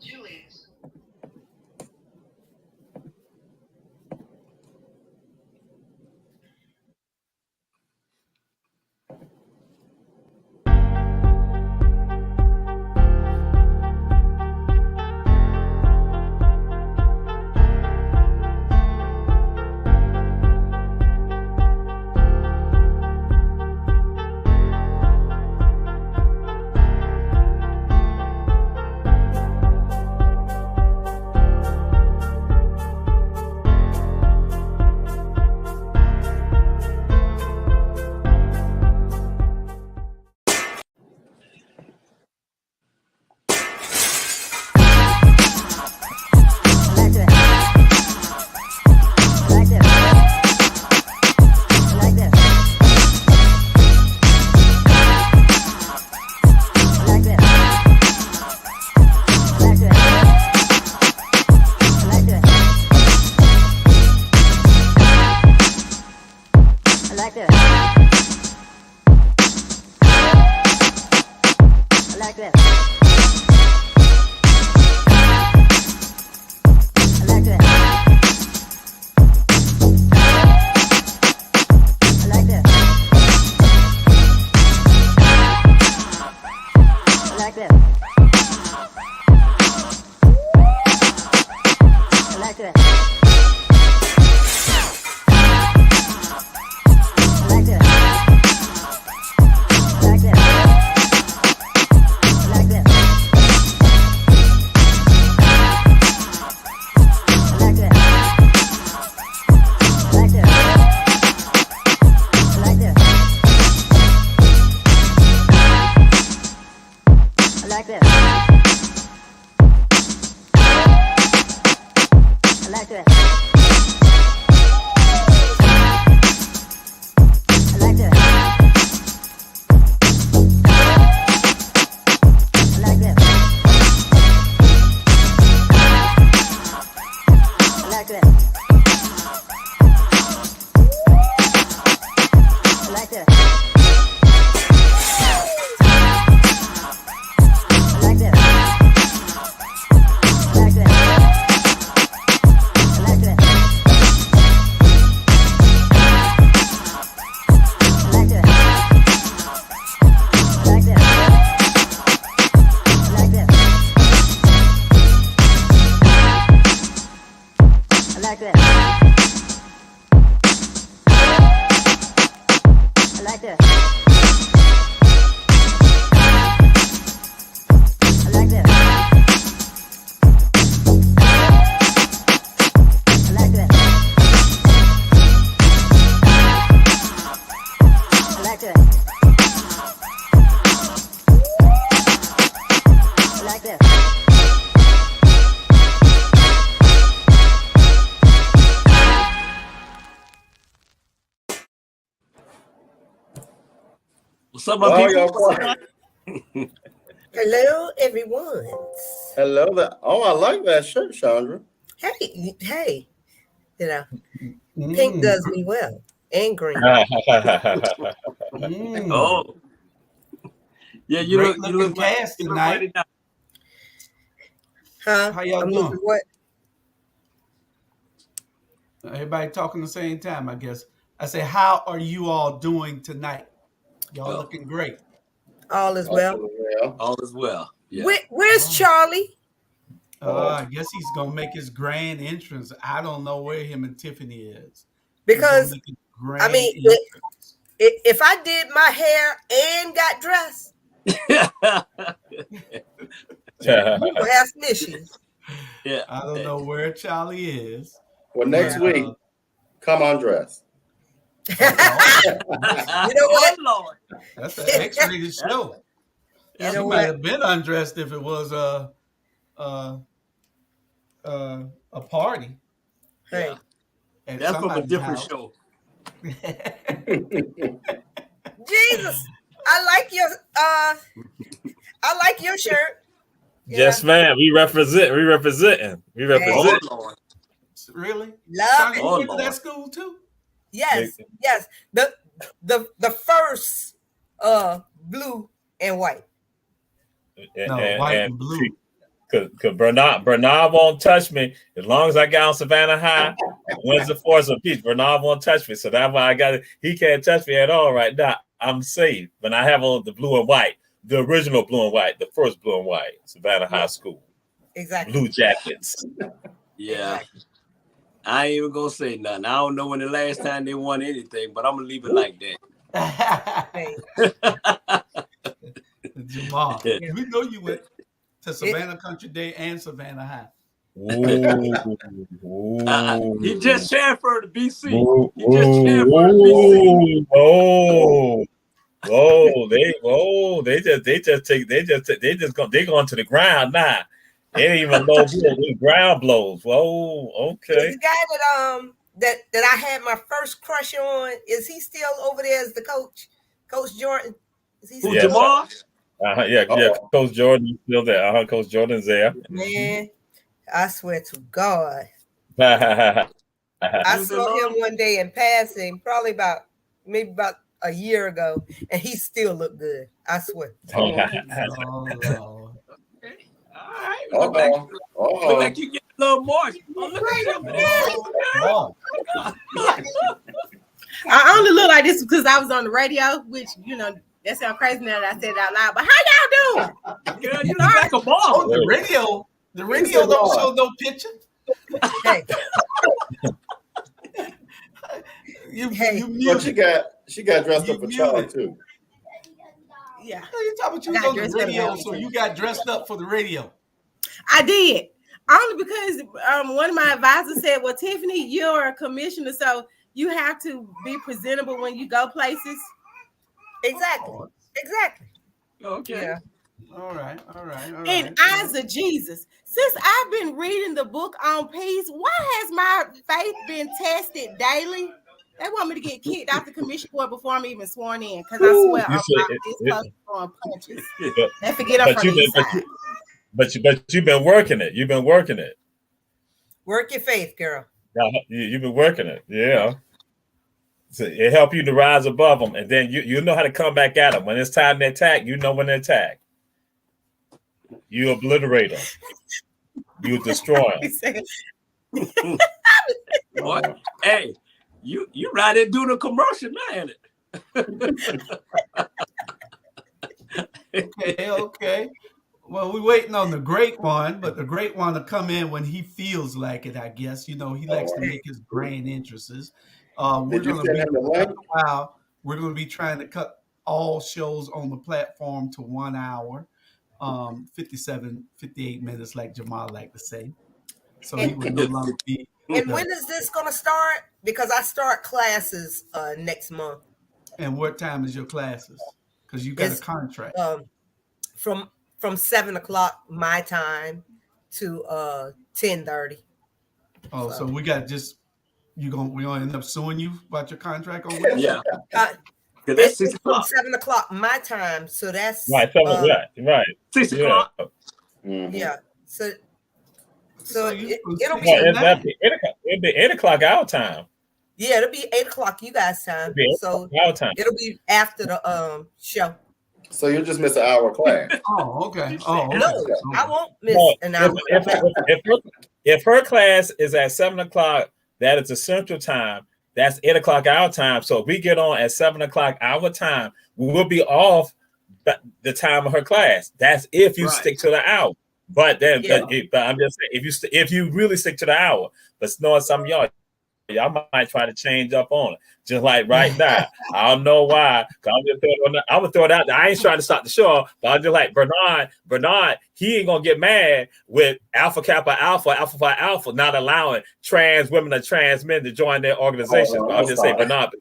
Julius. What's up, my people? Hello, everyone. Hello there. Oh, I like that shirt, Chandra. Hey, you know, pink does me well, and green. Oh, yeah, you look cast tonight. Huh? How y'all I'm doing? looking what? Everybody talking the same time, I guess. I say, how are you all doing tonight? Y'all looking great. All is well. All is well. Yeah. Where's Charlie? I guess he's gonna make his grand entrance. I don't know where him and Tiffany is. Because I mean, if I did my hair and got dressed, we will have some issues. Yeah, I don't know where Charlie is. Well, next week, come undressed. You know what? Oh, Lord. That's an X-rated show. He might have been undressed if it was a party. Hey, that's from a different show. Jesus, I like your shirt. Yes, ma'am. We representing. Oh, Lord. Really? Love it. Went to that school too? Yes. The first blue and white. White and blue. Because Bernard won't touch me as long as I got on Savannah High. When's the force of peace? Bernard won't touch me, so that's why I got it. He can't touch me at all right now. I'm safe. When I have on the blue and white, the original blue and white, the first blue and white, Savannah High School. Exactly. Blue jackets. Yeah. I ain't even gonna say nothing. I don't know when the last time they won anything, but I'm gonna leave it like that. Jamal, Yeah. we know you went to Savannah Country Day and Savannah High. He just transferred to BC. He just transferred to BC. They going to the ground now. They ain't even low blow, ground blows. Whoa, okay. The guy that I had my first crush on, is he still over there as the coach? Coach Jordan? Is he still Jamal? Yeah, Coach Jordan is still there. Coach Jordan's there. Man, I swear to God. I I saw him one day in passing, probably about a year ago, and he still looked good. I swear. All right. Look like you get a little more. I only look like this because I was on the radio, which, that sounds crazy now that I said it out loud. But how y'all doing? Girl, you look like a ball. Oh, the radio don't show no picture. Hey. But she got dressed up for Charlie too. Yeah. You talking about you was on the radio, so you got dressed up for the radio. I did. Only because one of my advisors said, well, Tiffany, you're a commissioner, so you have to be presentable when you go places. Exactly. Okay. Yeah. All right. In eyes of Jesus. Since I've been reading the book on peace, why has my faith been tested daily? They want me to get kicked out the commission board before I'm even sworn in, because I swear I'm not this close to throwing punches. They forget I'm from the east side. But you've been working it. You've been working it. Work your faith, girl. You've been working it. Yeah. So it helps you to rise above them, and then you know how to come back at them. When it's time to attack, you know when to attack. You obliterate them. You destroy them. What? Hey, you right there doing a commercial now, ain't it? Okay. Well, we're waiting on the great one, but the great one to come in when he feels like it, I guess. He likes to make his grand interests. We're going to be trying to cut all shows on the platform to 1 hour, 58 minutes, like Jamal like to say. So he would no longer be. And when is this going to start? Because I start classes next month. And what time is your classes? Because you got a contract. From 7:00 my time to 10:30. Oh, so we got we're gonna end up suing you about your contract or whatever? Yeah. It's from 7:00 my time, so that's right. 6 o'clock. Yeah. So it'll be it'll be 8 o'clock our time. Yeah, it'll be 8 o'clock you guys' time. So it'll be after the show. So you'll just miss an hour class. Oh, okay. Oh, okay. No, I won't miss an hour. If her class is at 7:00, that is the central time. That's 8 o'clock our time. So if we get on at 7:00 our time, we will be off the time of her class. That's if you stick to the hour. But then, but I'm just saying, if you really stick to the hour, but knowing some of y'all might try to change up on it. Just like right now. I don't know why. I'm gonna throw it out there. I ain't trying to stop the show, but I'm just like Bernard, he ain't gonna get mad with Alpha Kappa Alpha, Alpha Phi Alpha not allowing trans women or trans men to join their organization. But I'm just saying, Bernard.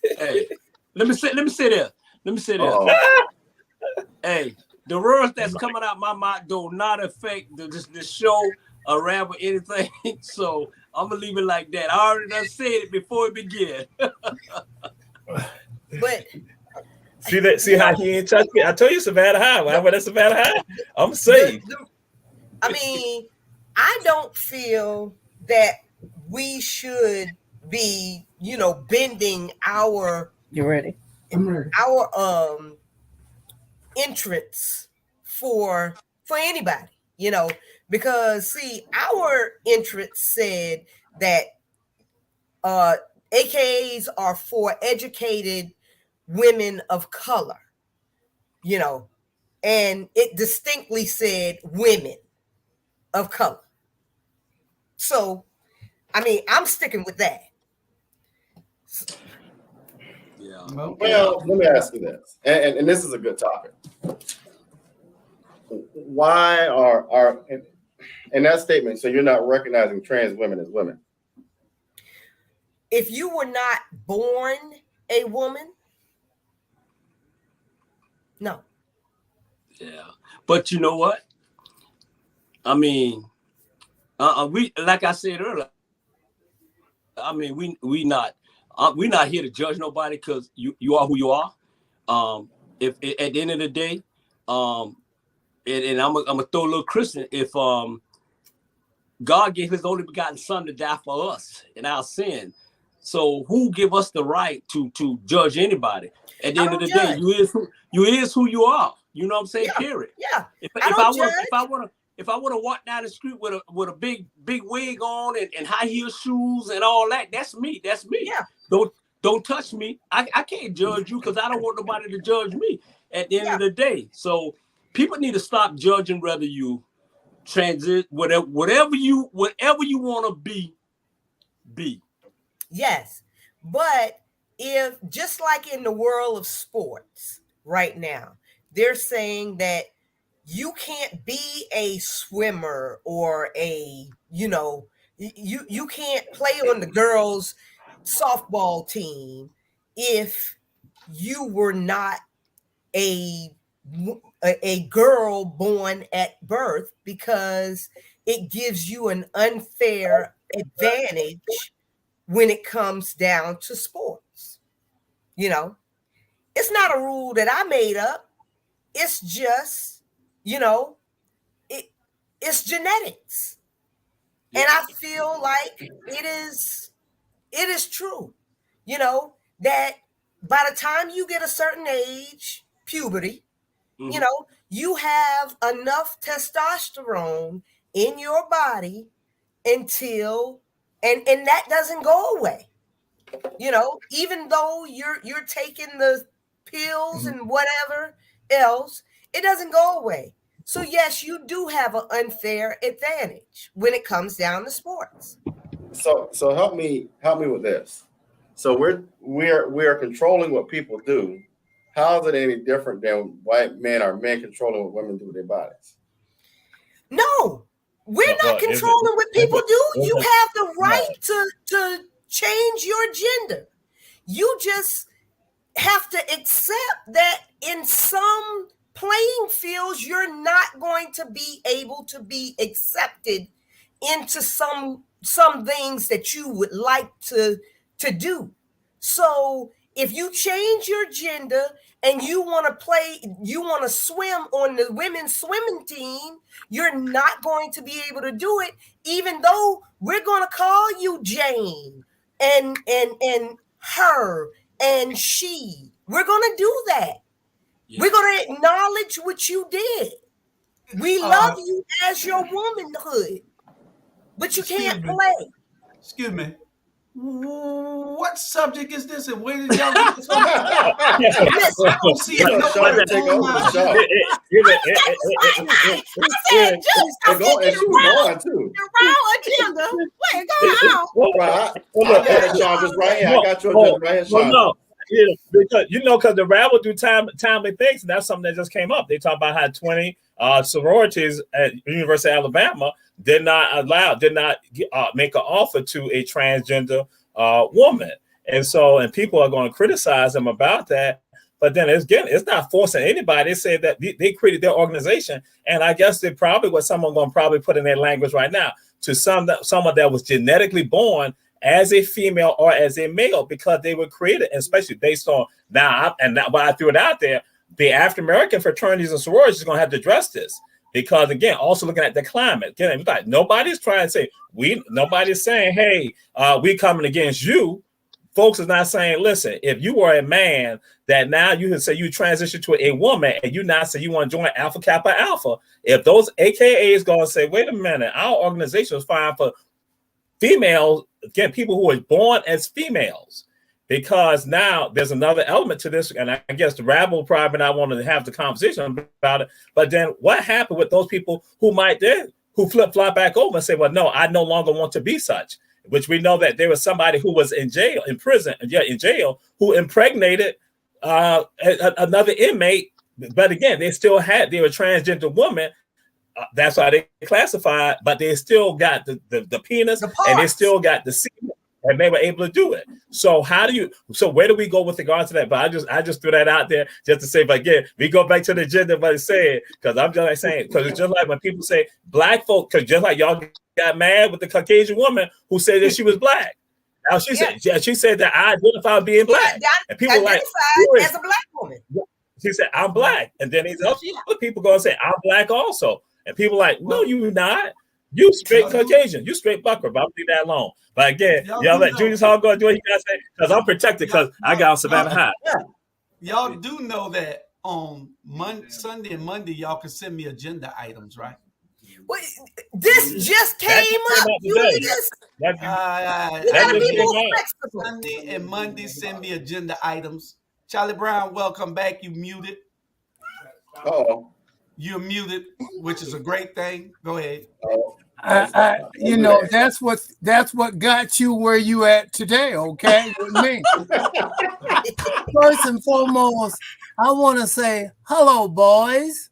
Hey, let me sit there. Hey, the words that's coming out my mouth do not affect the show around with anything. So I'm gonna leave it like that. I already done said it before it began. But see how he ain't touched me. I told you Savannah High. When that's Savannah High, I'm safe. I mean, I don't feel that we should be, bending our. You ready? I'm ready. Our entrance for anybody, you know, because see, our entrance said that AKAs are for educated women of color, you know, and it distinctly said women of color. So, I mean, I'm sticking with that. Yeah. Okay. Well, let me ask you this, and this is a good topic. Why are in that statement? So you're not recognizing trans women as women? If you were not born a woman, no. Yeah. But you know what? I mean, we, like I said earlier, I mean, we're not here to judge nobody, because you are who you are. If at the end of the day, and I'm gonna throw a little Christian. If God gave His only begotten Son to die for us in our sin, so who give us the right to judge anybody? At the end of the day, you is who you are. You know what I'm saying? Yeah. Period. Yeah. If I want to walk down the street with a big wig on and high heel shoes and all that, that's me. That's me. Yeah. Don't touch me. I can't judge you, because I don't want nobody to judge me at the end of the day. So people need to stop judging whether you transit, whatever you want to be. Yes. But if, just like in the world of sports right now, they're saying that you can't be a swimmer or a, you know, you can't play on the girls' softball team if you were not a girl born at birth, because it gives you an unfair advantage when it comes down to sports. You know, it's not a rule that I made up. It's just, you know, it's genetics. And I feel like it is true, you know, that by the time you get a certain age, puberty, you know, you have enough testosterone in your body until, and that doesn't go away. You know, even though you're taking the pills and whatever else, it doesn't go away. So yes, you do have an unfair advantage when it comes down to sports. So help me with this. So we're controlling what people do. How is it any different than white men or men controlling what women do with their bodies? No, we're not controlling what people do. You have the right to change your gender. You just have to accept that in some playing fields, you're not going to be able to be accepted into some things that you would like to do. So if you change your gender and you want to swim on the women's swimming team, you're not going to be able to do it, even though we're going to call you Jane and her and she. We're going to do that. Yeah. We're going to acknowledge what you did. We love you as your womanhood, but you can't play. Excuse me. What subject is this, and where did y'all get this on? I don't see it. The wrong agenda. Wait, go on. I got your right here. No. Yeah, because the Rabble do timely things, and that's something that just came up. They talk about how 20 sororities at University of Alabama did not make an offer to a transgender woman, and people are going to criticize them about that. But then it's not forcing anybody. They say that they created their organization, and I guess they probably what someone going to probably put in their language right now to someone that was genetically born as a female or as a male, because they were created, especially based on now why I threw it out there, the African American fraternities and sororities is going to have to address this, because again, also looking at the climate. Again, nobody's trying to say nobody's saying, hey, we coming against you folks is not saying, listen, if you are a man that now you can say you transition to a woman and you not say you want to join Alpha Kappa Alpha, if those AKAs going to say, wait a minute, our organization is fine for females, again, people who are born as females, because now there's another element to this, and I guess the Rabble probably not want to have the conversation about it, but then what happened with those people who might then, who flip-flop back over and say, well, no, I no longer want to be such, which we know that there was somebody who was in jail, in prison, in jail, who impregnated another inmate, but again, they were a transgender woman. That's why they classified, but they still got the penis, and they still got the semen, and they were able to do it. So where do we go with regard to that? But I just threw that out there just to say, but again, we go back to the gender, but it's saying, because I'm just like saying, because it's just like when people say black folk, because just like y'all got mad with the Caucasian woman who said that she was black. Now she said that I identify being black, and people like as a black woman. She said I'm black, and then these other people go and say I'm black also. And people like, no, you not. You straight Caucasian. You straight bucker. But I'll leave that alone. But again, y'all let Julius Hall go and do what he got to say, because I'm protected because I got on Savannah High. Y'all do know that on Sunday and Monday, y'all can send me agenda items, right? Well, this just came up. Sunday and Monday, send me agenda items. Charlie Brown, welcome back. You muted. Oh. You're muted, which is a great thing. Go ahead. You know, that's what got you where you at today, okay? With me. First and foremost, I want to say hello, boys,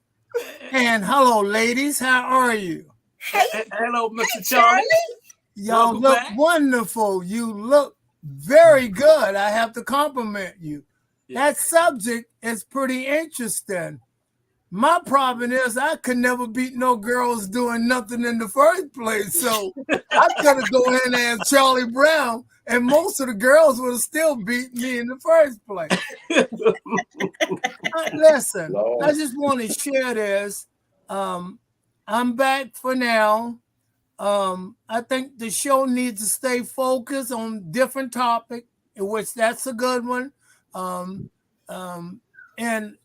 and hello, ladies. How are you? Hello, Mr. Charlie. Y'all look wonderful. You look very good. I have to compliment you. That subject is pretty interesting. My problem is I could never beat no girls doing nothing in the first place. So I gotta go in and ask Charlie Brown, and most of the girls would have still beat me in the first place. Listen, I just want to share this. I'm back for now. I think the show needs to stay focused on different topic, in which that's a good one. And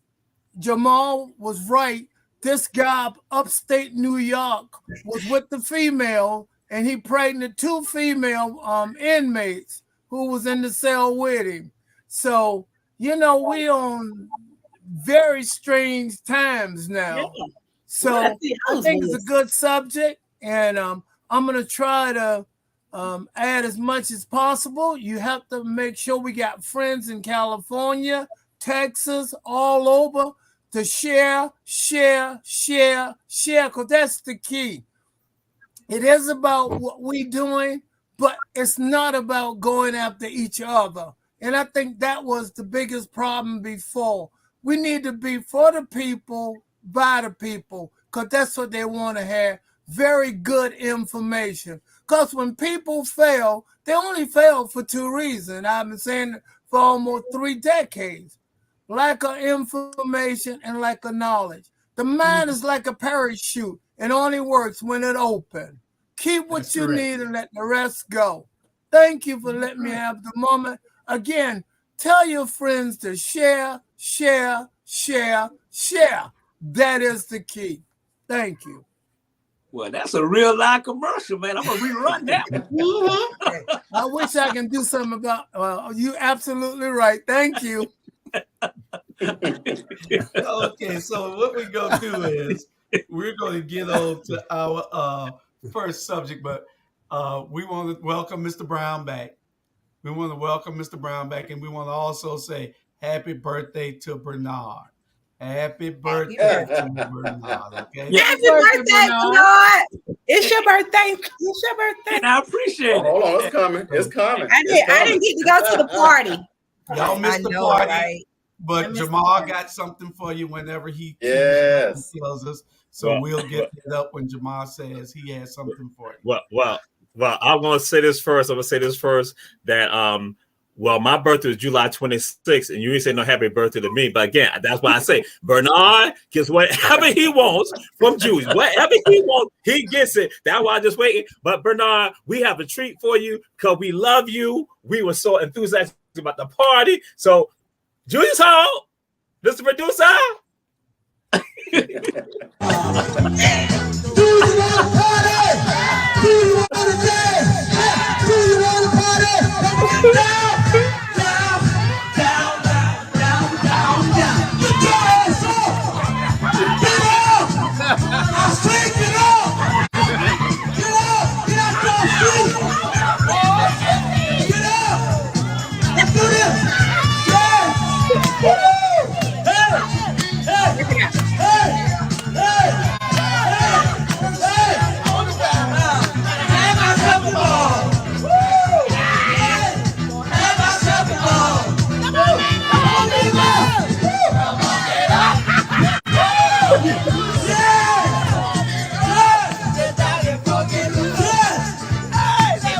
Jamal was right. This guy upstate New York was with the female, and he pregnant 2 female inmates who was in the cell with him. So, you know, we on very strange times now. So I think it's a good subject, and I'm going to try to add as much as possible. You have to make sure we got friends in California, Texas, all over, to share, because that's the key. It is about what we're doing, but it's not about going after each other. And I think that was the biggest problem before. We need to be for the people, by the people, because that's what they want to have. Very good information. Because when people fail, they only fail for 2 reasons. I've been saying it for almost 3 decades. Lack of information and lack of knowledge. The mind is like a parachute. It only works when it opens. Keep what you need and let the rest go. Thank you for letting me have the moment. Again, tell your friends to share. That is the key. Thank you. Well, that's a real live commercial, man. I'm going to rerun that. I wish I can do something about you. Absolutely right. Thank you. Okay, so what we're going to do is we're going to get on to our first subject, but we want to welcome Mr. Brown back. We want to welcome Mr. Brown back, and we want to also say happy birthday to Bernard. Happy birthday to Bernard. Okay. Happy birthday, Bernard. It's your birthday. It's your birthday. And I appreciate it. Hold on, it's coming. It's coming. I didn't get to go to the party. Y'all missed the party, right? But Jamal got something for you whenever he tells us. So we'll get it up when Jamal says he has something for you. Well, I'm going to say this first. That Well, my birthday is July 26th, and you ain't say no happy birthday to me. But again, that's why I say Bernard gets whatever he wants from Jews. Whatever he wants, he gets it. That's why I just waiting. But Bernard, we have a treat for you because we love you. We were so enthusiastic about the party. So, Julius Hall, Mr. Producer. Do you want to party? Do you want to dance? Do you want to party? Come on down, down, down, down, down, down. Get your ass up. Get up. I say get up. Get up. Get out your seat. Get up. Let's do this. Yeah. Woo. Hey. Hey. Hey. Hey. Hey. Have myself a ball. Woo. Have myself a ball. Come on, people. Come on, get up. Yeah.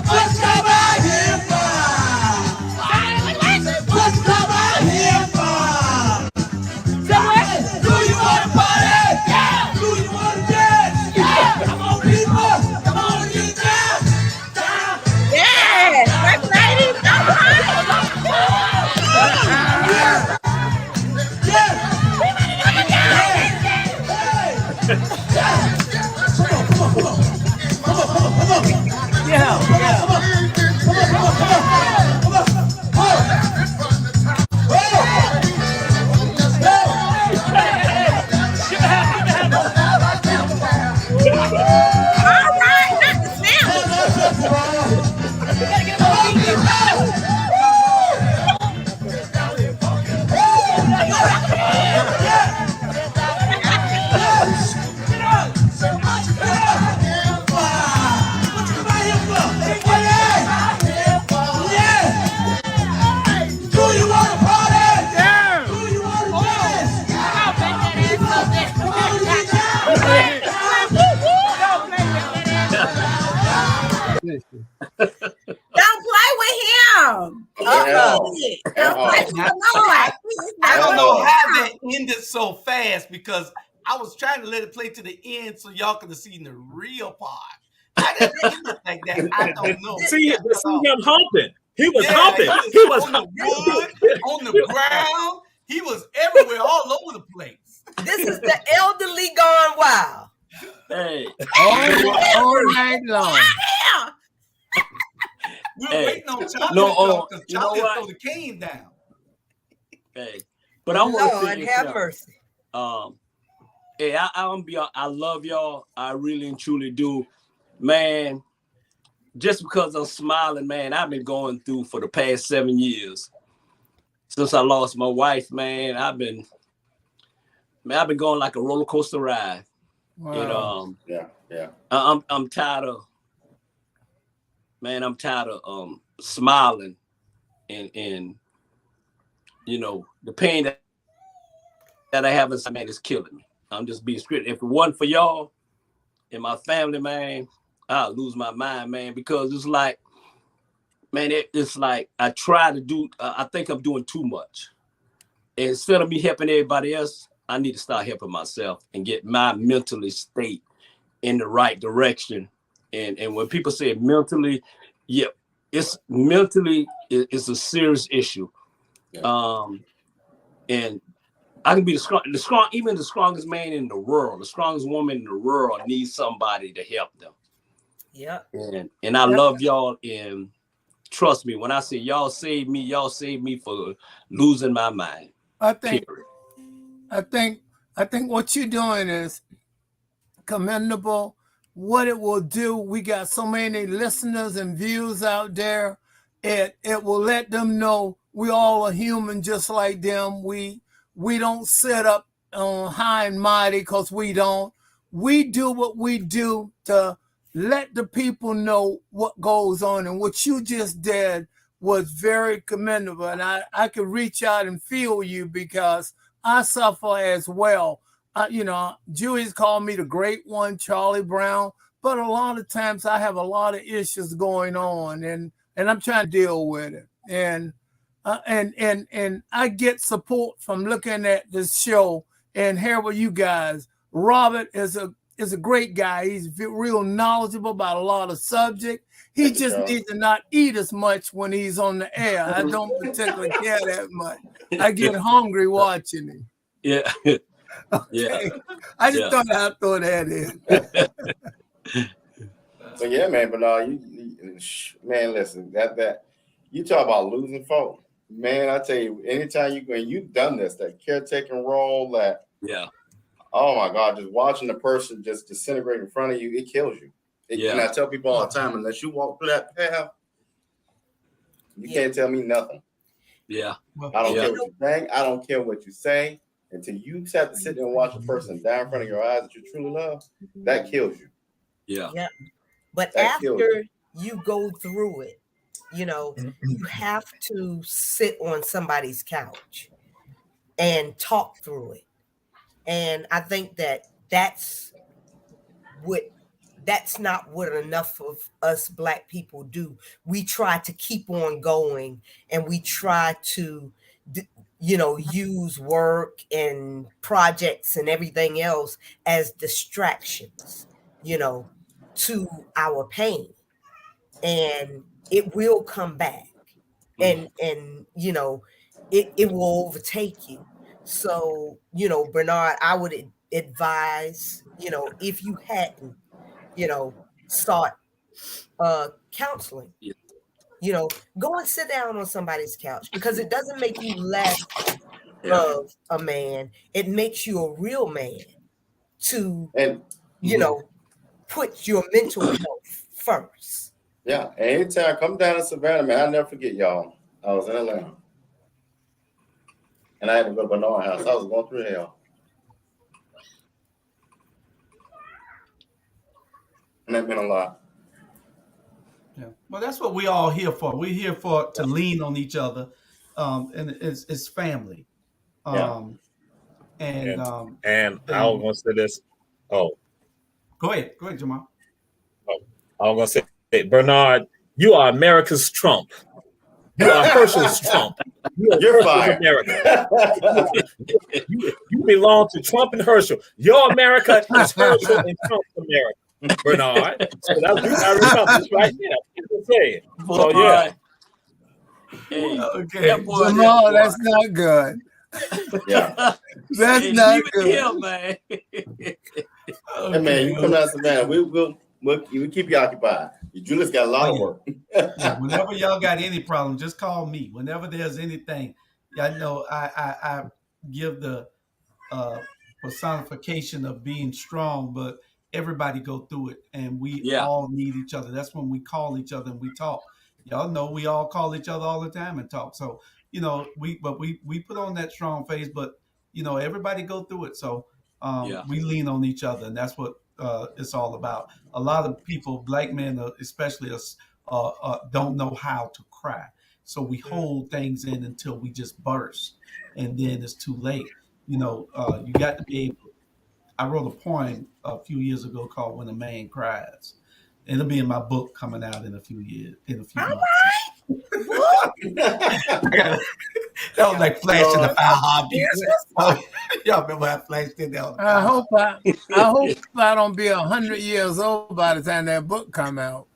What's come out here for? What's come out here for? Do you want to party? Yeah. Do you want to dance? Yeah. Come on, people. Come on, get down. Down. Yes, that's ladies. All right. Yeah. All right, not the sound. Don't play with him. Uh-oh. Don't play with the Lord. I don't know how that ended so fast because I was trying to let it play to the end so y'all could have seen the real part. I didn't end it like that. I don't know. See him humping. He was Yeah, humping. He was on the wood, on the ground. He was everywhere, all over the place. This is the elderly gone wild. Hey, All night long. Yeah. We were Hey. waiting on Chocolate No, because you know Chocolate what? throw the cane down. hey. But I want to Lord, say this, have y'all. mercy. Hey, I love y'all. I really and truly do, man. Just because I'm smiling, man, I've been going through for the past 7 years since I lost my wife, man. I've been going like a roller coaster ride. Wow. And Yeah. I'm tired of, man. I'm tired of smiling and you know the pain that I have inside, man, is killing me. I'm just being straight. If it wasn't for y'all and my family, man, I'll lose my mind, man, because it's like, man, it's like I try to do, I think I'm doing too much. And instead of me helping everybody else, I need to start helping myself and get my mentally state in the right direction. And when people say mentally, yeah, it's mentally, it's a serious issue. Yeah. And I can be even the strongest man in the world, the strongest woman in the world needs somebody to help them. Yeah. And I love y'all, and trust me when I say y'all saved me for losing my mind. I think Period. I think what you're doing is commendable. What it will do, we got so many listeners and views out there. It will let them know we all are human just like them. We don't sit up on high and mighty because we don't. We do what we do to let the people know what goes on. And what you just did was very commendable. And I could reach out and feel you because I suffer as well. Jewish called me the great one, Charlie Brown. But a lot of times I have a lot of issues going on and I'm trying to deal with it. And and I get support from looking at this show and hear what you guys. Robert is a great guy. He's real knowledgeable about a lot of subjects. He just needs to not eat as much when he's on the air. I don't particularly care that much. I get hungry watching him. Yeah. Okay. Yeah. I just thought I'd throw that in. So yeah, man, but man, listen, that you talk about losing folk, man. I tell you, anytime you've done this, that caretaking role, that oh my God, just watching the person just disintegrate in front of you, it kills you. And I tell people all the time, unless you walk through that path, you can't tell me nothing. Yeah. I don't care what you think. I don't care what you say. Until you have to sit there and watch a person die in front of your eyes that you truly love, that kills you. Yeah. But after you go through it, you know, you have to sit on somebody's couch and talk through it. And I think that's not what enough of us Black people do. We try to keep on going, and we try to, you know, use work and projects and everything else as distractions, you know, to our pain. And it will come back, and you know, it will overtake you. So, you know, Bernard, I would advise, you know, if you hadn't, you know, start counseling. You know, go and sit down on somebody's couch, because it doesn't make you less of a man. It makes you a real man to, you know, put your mental health first. Yeah. Anytime I come down to Savannah, man, I'll never forget, y'all. I was in Atlanta. And I had to go to Bernard's house. I was going through hell. And that meant a lot. Yeah. Well, that's what we all here for. We're here to lean on each other. And it's family. And I was going to say this. Oh. Go ahead, Jamal. Oh, I was going to say, Bernard, you are America's Trump. You are Herschel's Trump. You're fired. America. you belong to Trump and Herschel. Your America is Herschel and Trump's America, Bernard. So that's this right there. So yeah. Okay. Jamal, that's not good. Yeah. That's not good. Kill, man. Hey, man, you come down to Savannah. We'll keep you occupied. Julius got a lot of work. Whenever y'all got any problem, just call me. Whenever there's anything, I know I give the personification of being strong, but everybody go through it, and we all need each other. That's when we call each other and we talk. Y'all know we all call each other all the time and talk. So, you know, we put on that strong face, but you know, everybody go through it. So we lean on each other, and that's what it's all about. A lot of people, Black men, especially us, don't know how to cry. So we hold things in until we just burst, and then it's too late. You know, you got to be able. I wrote a poem a few years ago called "When a Man Cries." It'll be in my book coming out in a few months. That was like Flash in the Fire Hobby. Y'all remember how Flash did that? I hope I don't be 100 years old by the time that book come out.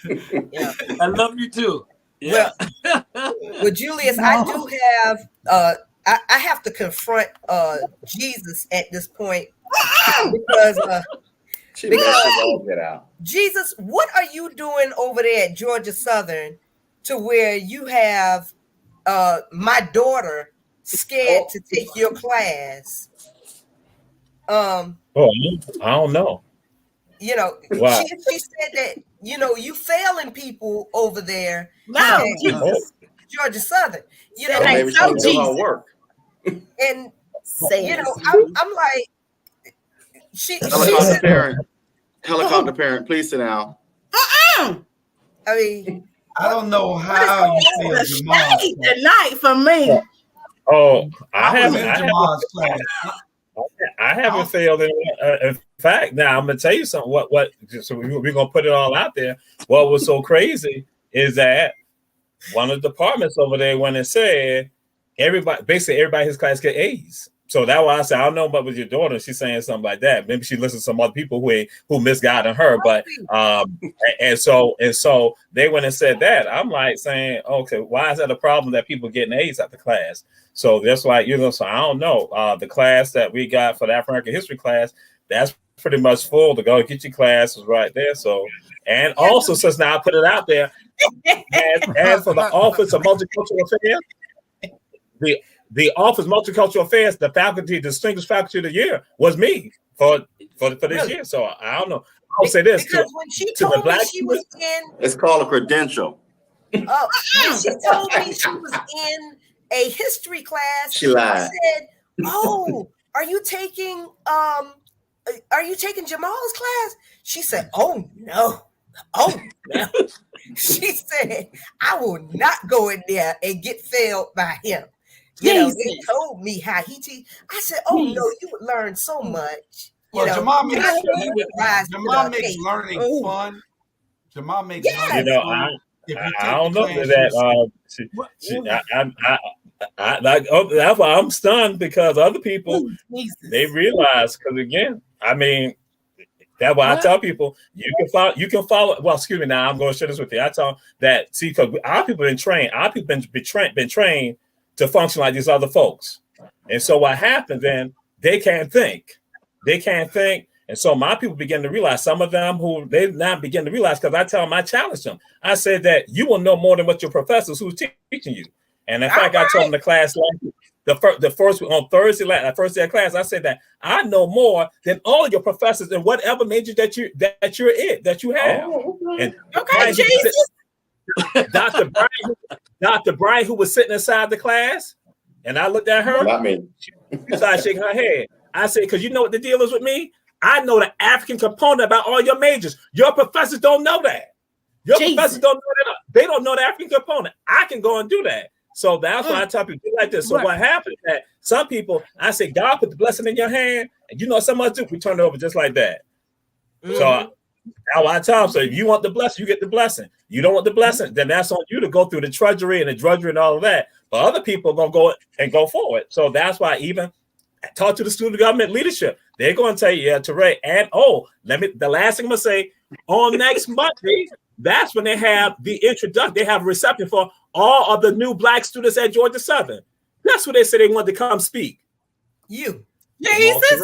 Yeah, I love you too. Yeah. Well, Julius, I do have I have to Jesus at this point because Jesus, what are you doing over there at Georgia Southern to where you have my daughter scared to take your class? I don't know. You know, wow. she said that, you know, you failing people over there. No, Georgia Southern. You know, maybe she don't know how to work. And you know, I'm like, helicopter parent, please sit down. I mean, I don't know how you feel Jamal's tonight for me. Oh, I haven't failed. In fact, now I'm gonna tell you something. So we're gonna put it all out there. What was so crazy is that one of the departments over there went and said basically everybody in his class get A's. So that's why I said, I don't know about with your daughter. She's saying something like that. Maybe she listens to some other people who misguided her. But and so they went and said that. I'm like saying, okay, why is that a problem that people getting A's at the class? So that's why, so I don't know. The class that we got for the African American history class, that's pretty much full. To go get your classes right there. So, and also since now I put it out there, and for the Office of Multicultural Affairs, the Office of Multicultural Affairs, the faculty, distinguished faculty of the year was me for this year. So I don't know. I'll say this because when she told me she was in, it's called a credential. Oh, when she told me she was in a history class. She lied. I said, "Oh, are you taking Jamal's class?" She said, "Oh no." She said, "I will not go in there and get failed by him." You know, they told me how he teach. I said, "Oh no, you would learn so much." Well, Jamal makes learning Ooh. fun. Jamal makes learning fun. I don't know that. That's why I'm stunned, because other people they realize, because again, I mean, that's why I tell people you can follow. Well, excuse me. Now I'm going to share this with you. I tell them that because our people been trained. Our people been trained to function like these other folks, and so what happens then? They can't think. And so my people begin to realize, some of them who they now begin to realize, because I tell them, I challenge them. I said that you will know more than what your professors who's teaching you. And in fact, I told them the class the first on Thursday, the first day of class, I said that I know more than all of your professors in whatever major that you have. And Jesus. Dr. Brian, who was sitting inside the class, and I looked at her. Not me. She started shaking her head. I said, because you know what the deal is with me? I know the African component about all your majors. Your professors don't know that. Professors don't know that. They don't know the African component. I can go and do that. So that's why I tell people like this. So what happens is that some people, I say, God put the blessing in your hand, and you know some of us do, we turn it over just like that. So now I tell them, so if you want the blessing, you get the blessing. You don't want the blessing, then that's on you to go through the drudgery and all of that. But other people are going to go forward. So that's why even talk to the student government leadership. They're going to tell you, yeah, Teray. And the last thing I'm going to say, on next Monday, that's when they have the introduction. They have a reception for all of the new Black students at Georgia Southern. That's what they said they wanted to come speak. You. Jesus.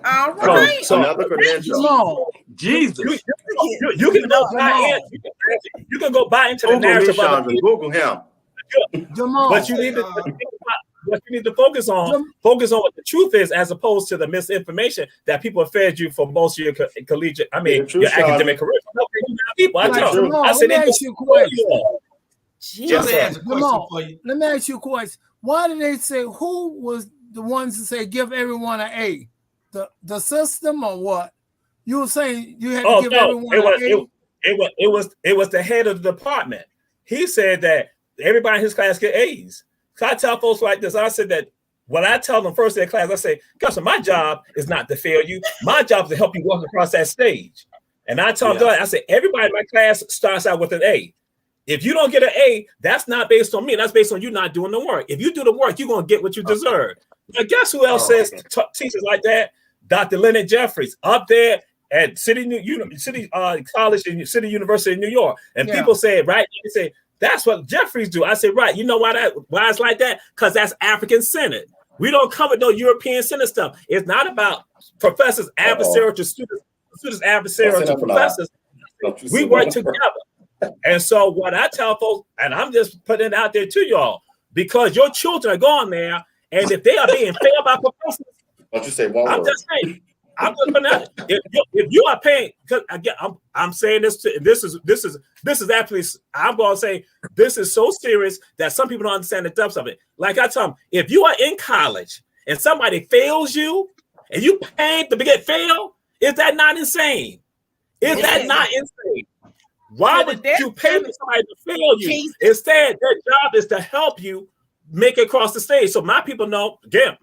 All right. So another credential. Jesus. You can go buy in. You can go buy into the narrative of Google him. But you need to focus on what the truth is, as opposed to the misinformation that people have fed you for most of your collegiate, your academic career. People, I said, let me ask you a question. Let me ask you a question. Why did they say, who was the ones that say give everyone an A? The system or what? You were saying you had to give everyone an A? It was the head of the department. He said that everybody in his class get A's. So I tell folks like this, I said that when I tell them first day of class, I say, Gus, my job is not to fail you. My job is to help you walk across that stage. And I tell them, I say, everybody in my class starts out with an A. If you don't get an A, that's not based on me. That's based on you not doing the work. If you do the work, you're going to get what you deserve. Now, guess who else teaches like that? Dr. Leonard Jeffries, up there at City College and City University in New York. And people say, right, they say, that's what Jeffries do. I said, right. You know why it's like that? Because that's African centered. We don't come with no European centered stuff. It's not about professors adversarial to students adversarial to professors. We work together. And so what I tell folks, and I'm just putting it out there to y'all, because your children are going there, and if they are being failed by professors, don't you say one word. I'm just putting out. If you are paying, because again, I'm saying this is actually, I'm going to say this is so serious that some people don't understand the depths of it. Like I tell them, if you are in college and somebody fails you and you pay to get failed, is that not insane? Is that not insane? Why would you pay for somebody to fail you? Instead, their job is to help you make it across the stage. So my people know, again,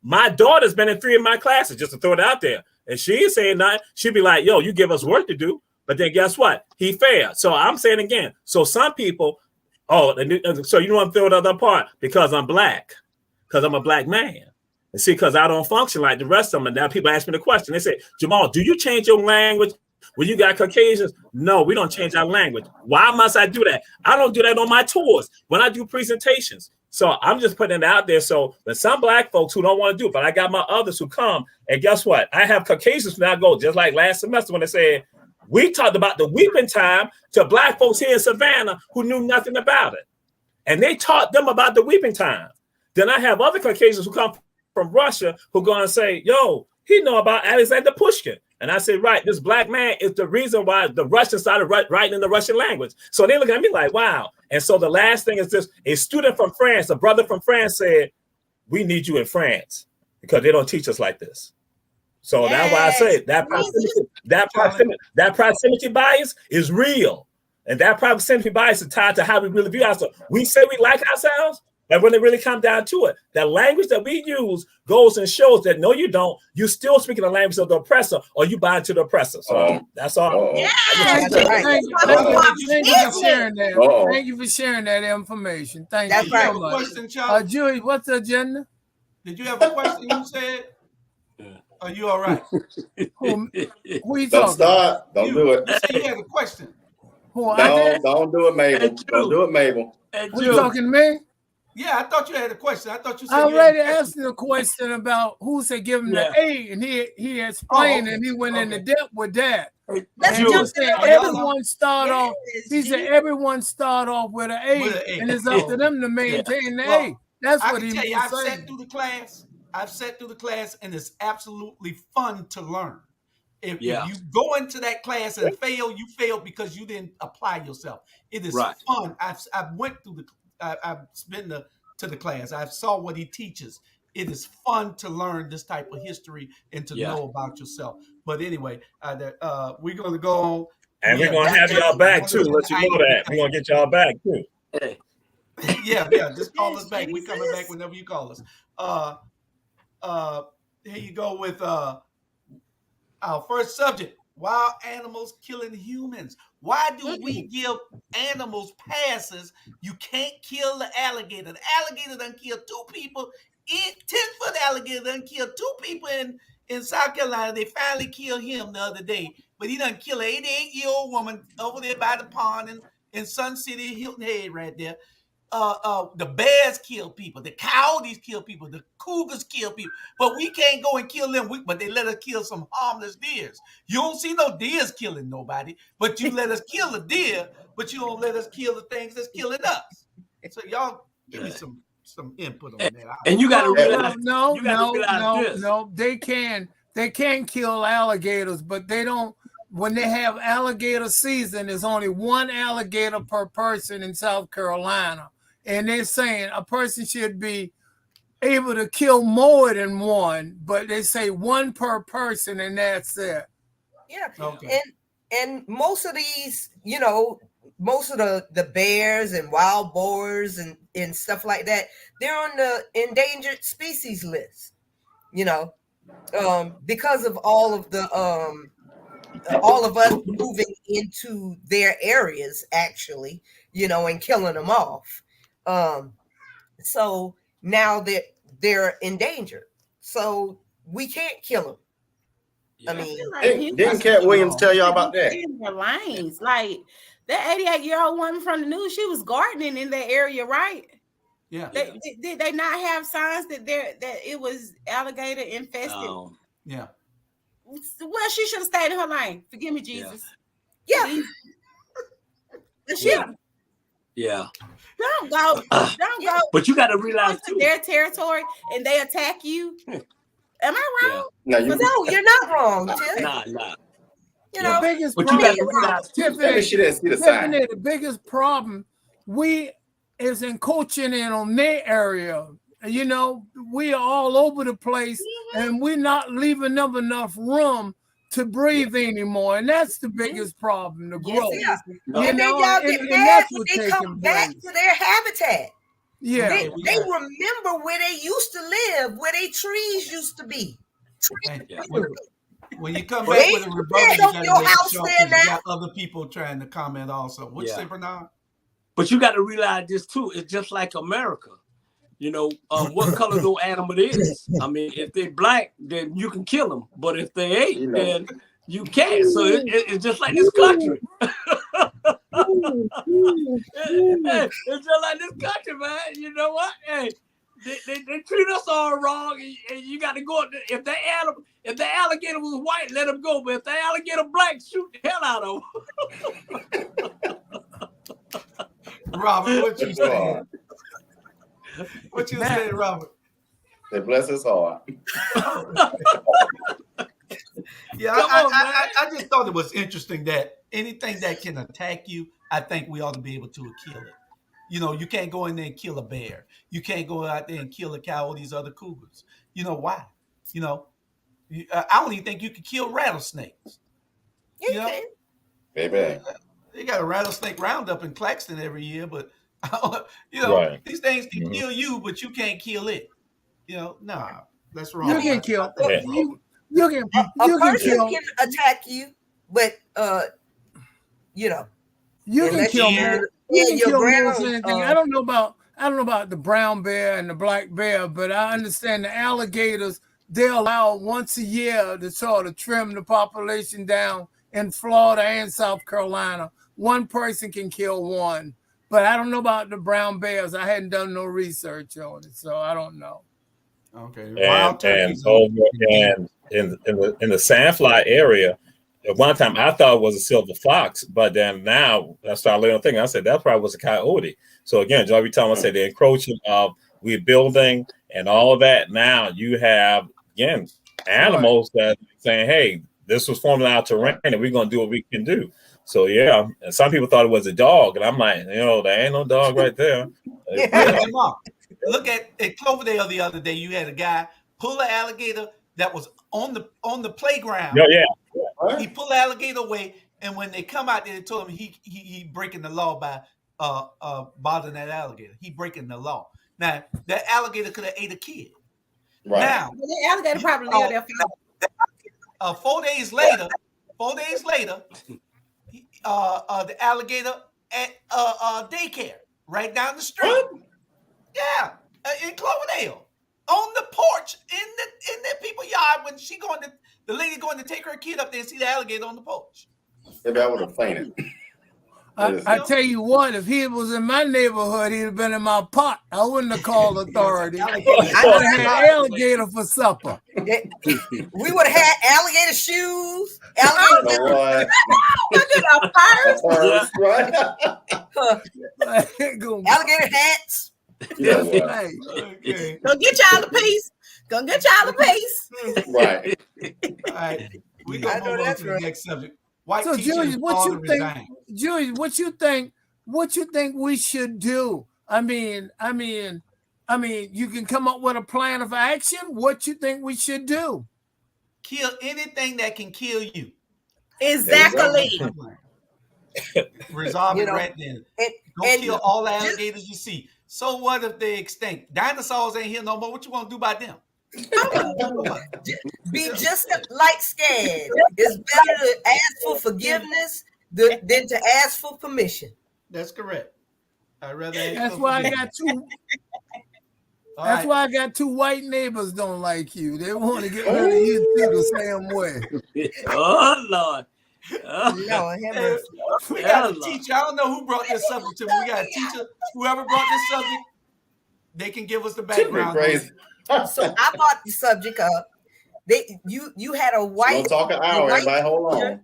my daughter's been in 3 of my classes, just to throw it out there. And she ain't saying nothing. She'd be like, yo, you give us work to do. But then guess what? He failed. So I'm saying again, so some people, Oh, so you know I'm feeling the other part because I'm black, because I'm a black man. And see, because I don't function like the rest of them. And now people ask me the question. They say, Jamal, do you change your language when you got Caucasians? No, we don't change our language. Why must I do that? I don't do that on my tours when I do presentations. So I'm just putting it out there. So there's some black folks who don't want to do it, but I got my others who come. And guess what? I have Caucasians when I go, just like last semester when they said, we talked about the weeping time to black folks here in Savannah who knew nothing about it. And they taught them about the weeping time. Then I have other Caucasians who come from Russia who going to say, yo, he know about Alexander Pushkin. And I said, right, this black man is the reason why the Russians started writing in the Russian language. So they look at me like, wow. And so the last thing is this, a student from France, a brother from France said, we need you in France because they don't teach us like this. So that's why I say that proximity bias is real. And that proximity bias is tied to how we really view ourselves. We say we like ourselves, but when it really comes down to it, the language that we use goes and shows that no, you don't. You still speaking the language of the oppressor, or you buy into the oppressor. So that's all. Yeah. Thank you for sharing that. Thank you for sharing that information. Thank you so much. Julie, what's the agenda? Did you have a question? You said. Are you all right? Who you Don't start. Don't do it. You said you had a question. Don't do it, Mabel. Don't do it, Mabel. Who you talking to me? Yeah, I thought you had a question. I thought you said I already asked him a question about who said give him the A, and he explained and he went into depth with that. And he said everyone start off. He said everyone start off with an A, and it's up to them to maintain the A. That's what he was saying. I've sat through the class, and it's absolutely fun to learn. If you go into that class and fail, you fail because you didn't apply yourself. It is fun. I've went through I've been to the class. I saw what he teaches. It is fun to learn this type of history and to know about yourself. But anyway, we're going to go on. And we're going to have y'all back too. Let you know that. We're going to get y'all back too. Yeah. Just call us back. We're coming back whenever you call us. Here you go with our first subject: wild animals killing humans. Why do we give animals passes? You can't kill the alligator. The alligator done killed 2 people. 10-foot alligator done killed 2 people in South Carolina. They finally killed him the other day, but he done killed an 88-year-old woman over there by the pond in Sun City, Hilton Head, right there. The bears kill people, the coyotes kill people, the cougars kill people, but we can't go and kill them. But they let us kill some harmless deers. You don't see no deers killing nobody, but you let us kill a deer, but you don't let us kill the things that's killing us. So y'all give me some input on that. And you got to realize, no, they can kill alligators, but they don't. When they have alligator season, there's only 1 alligator per person in South Carolina. And they're saying a person should be able to kill more than 1, but they say 1 per person, and that's it. Yeah. Okay. And most of these, most of the bears and wild boars and stuff like that, they're on the endangered species list, because of all of us moving into their areas, actually, and killing them off. So now they're endangered. So we can't kill them. Yeah. I mean, didn't Cat Williams tell y'all about that? Their lanes, like that 88-year-old woman from the news, she was gardening in that area, right? Yeah. Did they not have signs that it was alligator infested? Yeah. Well, she should have stayed in her lane. Forgive me, Jesus. Yeah. Yeah. Don't go. But you got to realize too, their territory and they attack you. Am I wrong? No, you're not wrong. Nah. The biggest problem, Tiffany, the biggest problem we is encroaching in on their area. We are all over the place, and we're not leaving them enough room to breathe anymore, and that's the biggest problem. The growth, and then y'all get mad when they come back to their habitat. Yeah, they remember where they used to live, where their trees used to be. When you come back with a rebuttal, you got other people trying to comment also. What you say, Bernard? But you got to realize this too. It's just like America. You know, what color no animal is. I mean, if they're black, then you can kill them. But if they ain't, then you can't. So it's just like this country. It's just like this country, man. You know what? Hey, they treat us all wrong, and you got to go. If the alligator was white, let him go. But if the alligator black, shoot the hell out of him. Robert, what you saying? What you saying, Robert? They bless his heart. Yeah, I just thought it was interesting that anything that can attack you, I think we ought to be able to kill it. You know, you can't go in there and kill a bear. You can't go out there and kill a cow or these other cougars. You know why? You know, I don't even think you could kill rattlesnakes. You know? Baby. They got a rattlesnake roundup in Claxton every year, but you know, these things can kill you, but you can't kill it. You know, nah, that's wrong. You can kill. A person can attack you, but you know, you can kill more. You can kill more than anything. I don't know about the brown bear and the black bear, but I understand the alligators. They're allowed once a year to sort of trim the population down in Florida and South Carolina. One person can kill one, but I don't know about the brown bears. I hadn't done no research on it, so I don't know. Okay. And in the sandfly area, at one time I thought it was a silver fox, but then now I started learning thing. I said that probably was a coyote. So again, every time I say the encroaching of we're building and all of that, now you have again animals that are saying, "Hey, this was forming our terrain, and we're going to do what we can do." So yeah, and some people thought it was a dog, and I'm like, you know, there ain't no dog right there. Look at Cloverdale the other day. You had a guy pull an alligator that was on the playground. Yeah. He pulled the alligator away, and when they come out there, they told him he breaking the law by bothering that alligator. He breaking the law. Now that alligator could have ate a kid. Right. Now the alligator probably lived there. 4 days later, the alligator at daycare right down the street. What? Yeah, in Cloverdale, on the porch in the people's yard when the lady going to take her kid up there and see the alligator on the porch. Maybe I would have fainted. I tell you what, if he was in my neighborhood, he'd have been in my pot. I wouldn't have called authority. I would have had alligator for supper. We would have had alligator shoes, alligator alligator hats. Okay. Go get y'all a piece. Right. All right. We gonna move on to the next subject. White so, Julius, what you think we should do? I mean, you can come up with a plan of action. What you think we should do? Kill anything that can kill you. Exactly. Resolve it right then. Don't kill all the alligators you see. So what if they extinct? Dinosaurs ain't here no more. What you want to do about them? Be just like scared. It's better to ask for forgiveness than to ask for permission. That's correct. I'd rather. That's why I got two. That's why I got two white neighbors don't like you. They want to get rid of you too the same way. Oh Lord. We got a teacher. I don't know who brought this subject to me. We got a teacher. Whoever brought this subject, they can give us the background. So I brought the subject up. You had a white. Don't talk an hour. Everybody, hold on.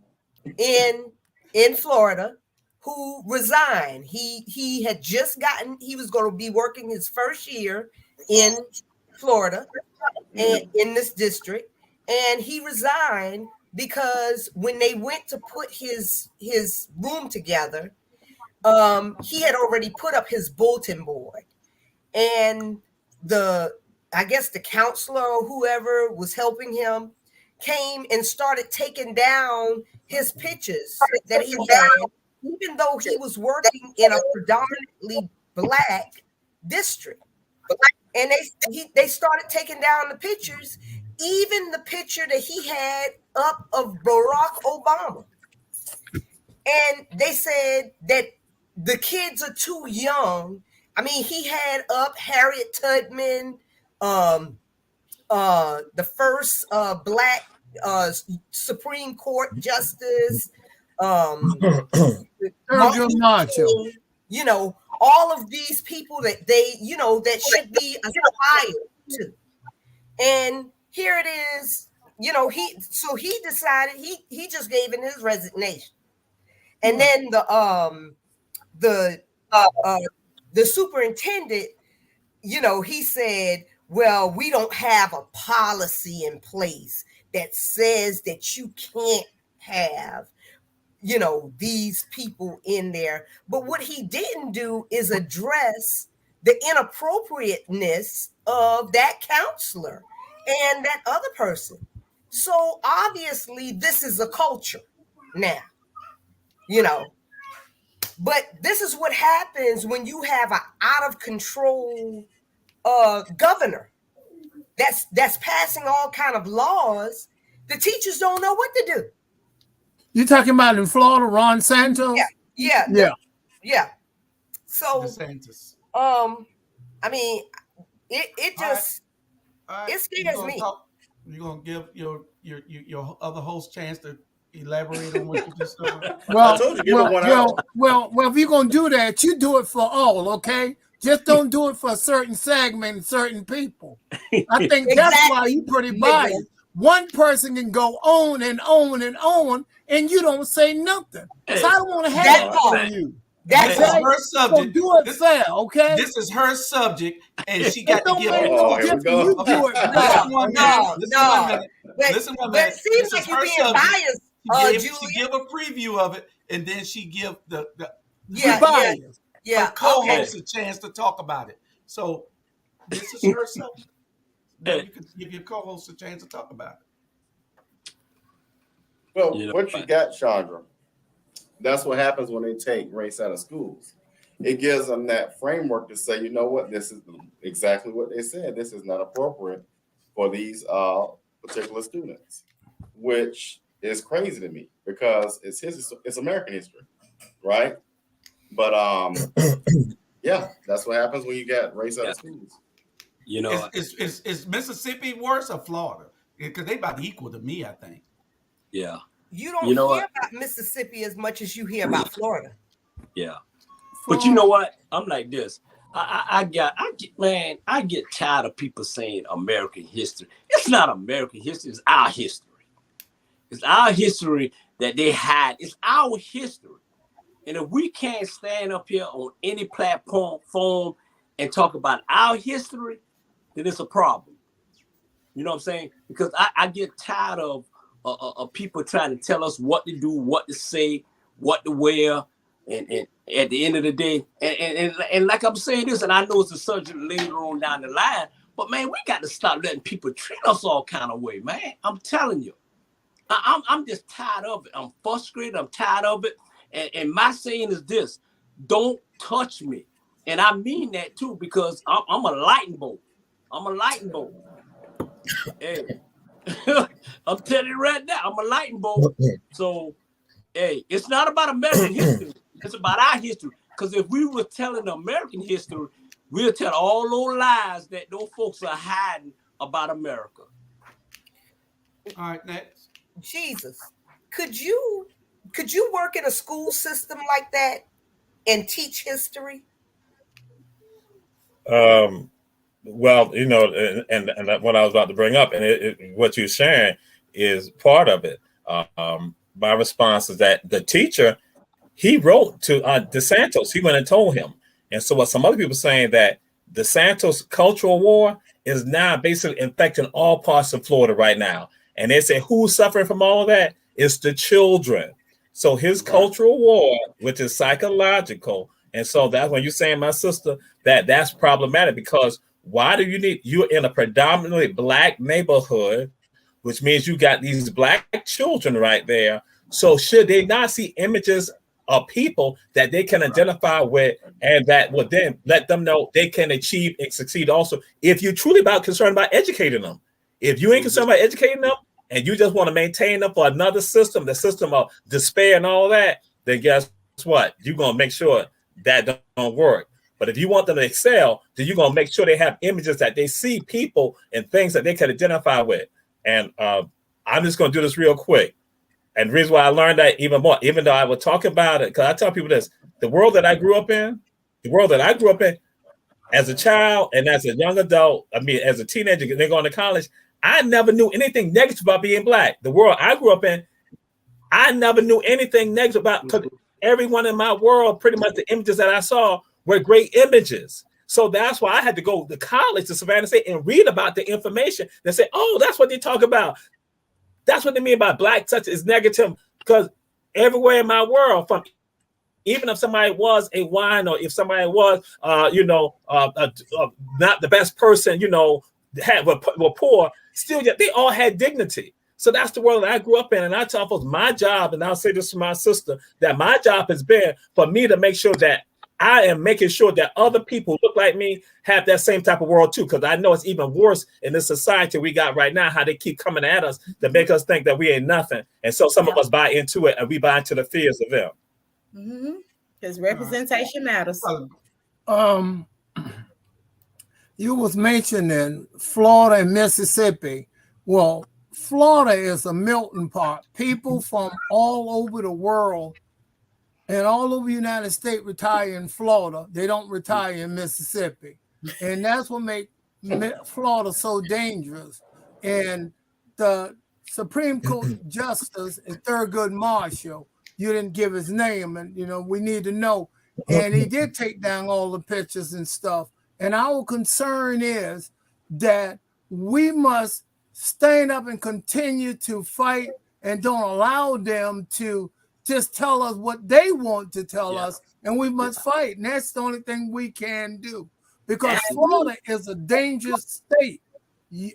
In Florida, who resigned. He had just gotten. He was going to be working his first year in Florida and in this district, and he resigned because when they went to put his room together, he had already put up his bulletin board, and I guess the counselor or whoever was helping him came and started taking down his pictures that he had, even though he was working in a predominantly black district. And they started taking down the pictures, even the picture that he had up of Barack Obama. And they said that the kids are too young. I mean, he had up Harriet Tubman, the first black Supreme Court justice, you know, all of these people that they, you know, that should be aspired to. And here it is, you know, he decided he just gave in his resignation. And then the superintendent, you know, he said, well, we don't have a policy in place that says that you can't have, you know, these people in there. But what he didn't do is address the inappropriateness of that counselor and that other person. So obviously this is a culture now, you know. But this is what happens when you have an out of control governor that's passing all kind of laws. The teachers don't know what to do. You talking about in Florida, Ron Santos? Yeah. So DeSantis. I mean, it just it scares me. You're gonna give your other host chance to elaborate on what you just said. Well, if you're gonna do that, you do it for all, okay? Just don't do it for a certain segment and certain people. I think that's why you pretty biased. One person can go on and on and on, and you don't say nothing. So I don't want to have that on you. That's her subject. So do it fair, okay? This is her subject, and she got to give it. Listen one minute. It seems like you're being biased. She give a preview of it, and then she give the co-host a chance to talk about it. So this is her subject. Then you can give your co-host a chance to talk about it. Well, what you got, Chandra? That's what happens when they take race out of schools. It gives them that framework to say, you know what, this is exactly what they said. This is not appropriate for these particular students, which is crazy to me because it's American history, right? But yeah, that's what happens when you get race out of schools. You know, is Mississippi worse or Florida? Because they about equal to me, I think. Yeah. You don't hear about Mississippi as much as you hear about Florida. Yeah. But you know what? I'm like this. I get tired of people saying American history. It's not American history. It's our history. It's our history that they had. It's our history. And if we can't stand up here on any platform and talk about our history, then it's a problem. You know what I'm saying? Because I get tired of people trying to tell us what to do, what to say, what to wear, and at the end of the day, and like I'm saying this, and I know it's a subject later on down the line, but man, we got to stop letting people treat us all kind of way, man. I'm telling you, I'm just tired of it. I'm frustrated. I'm tired of it. And my saying is this: don't touch me, and I mean that too because I'm a lightning bolt. I'm a lightning bolt. Hey. I'm telling you right now, I'm a lightning bolt. So, hey, it's not about American history. It's about our history. Because if we were telling American history, we'll tell all those lies that those folks are hiding about America. All right, next. Jesus, could you work in a school system like that and teach history? Well, you know, and what I was about to bring up, and what you're sharing is part of it. My response is that the teacher, he wrote to DeSantis. He went and told him. And so what some other people are saying that DeSantis cultural war is now basically infecting all parts of Florida right now. And they say who's suffering from all of that? It's the children. So his cultural war, which is psychological. And so that's when you're saying, my sister, that's problematic because why do you're in a predominantly black neighborhood, which means you got these black children right there. So should they not see images of people that they can identify with and that would then let them know they can achieve and succeed also? If you're truly concerned about educating them, if you ain't concerned about educating them and you just want to maintain them for another system, the system of despair and all that, then guess what? You're going to make sure that don't work. But if you want them to excel, then you're going to make sure they have images that they see people and things that they can identify with. And I'm just going to do this real quick. And the reason why I learned that even more, even though I would talk about it, because I tell people this, the world that I grew up in as a child and as a young adult, I mean, as a teenager, then going to college, I never knew anything negative about being Black. The world I grew up in, I never knew anything negative about, because everyone in my world, pretty much the images that I saw were great images. So that's why I had to go to college to Savannah State and read about the information and say, oh, that's what they talk about. That's what they mean by Black touch is negative, because everywhere in my world, from even if somebody was a wine or if somebody was, not the best person, were poor, still yet they all had dignity. So that's the world that I grew up in. And I tell folks my job, and I'll say this to my sister, that my job has been for me to make sure that I am making sure that other people who look like me have that same type of world too, because I know it's even worse in this society we got right now, how they keep coming at us to make us think that we ain't nothing. And so some of us buy into it, and we buy into the fears of them. Because representation matters. You was mentioning Florida and Mississippi. Well, Florida is a melting pot. People from all over the world and all over the United States retire in Florida. They don't retire in Mississippi. And that's what makes Florida so dangerous. And the Supreme Court Justice is Thurgood Marshall. You didn't give his name, and we need to know. And he did take down all the pictures and stuff. And our concern is that we must stand up and continue to fight and don't allow them to just tell us what they want to tell us, and we must fight. And that's the only thing we can do, because Florida is a dangerous state.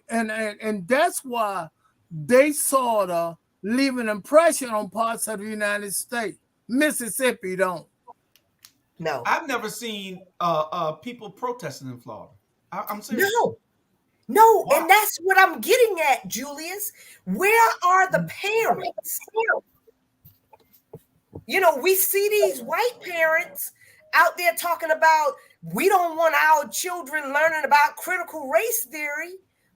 And that's why they sort of leave an impression on parts of the United States. Mississippi don't. No. I've never seen people protesting in Florida. I'm serious. No, wow. And that's what I'm getting at, Julius. Where are the parents? We see these white parents out there talking about, we don't want our children learning about critical race theory.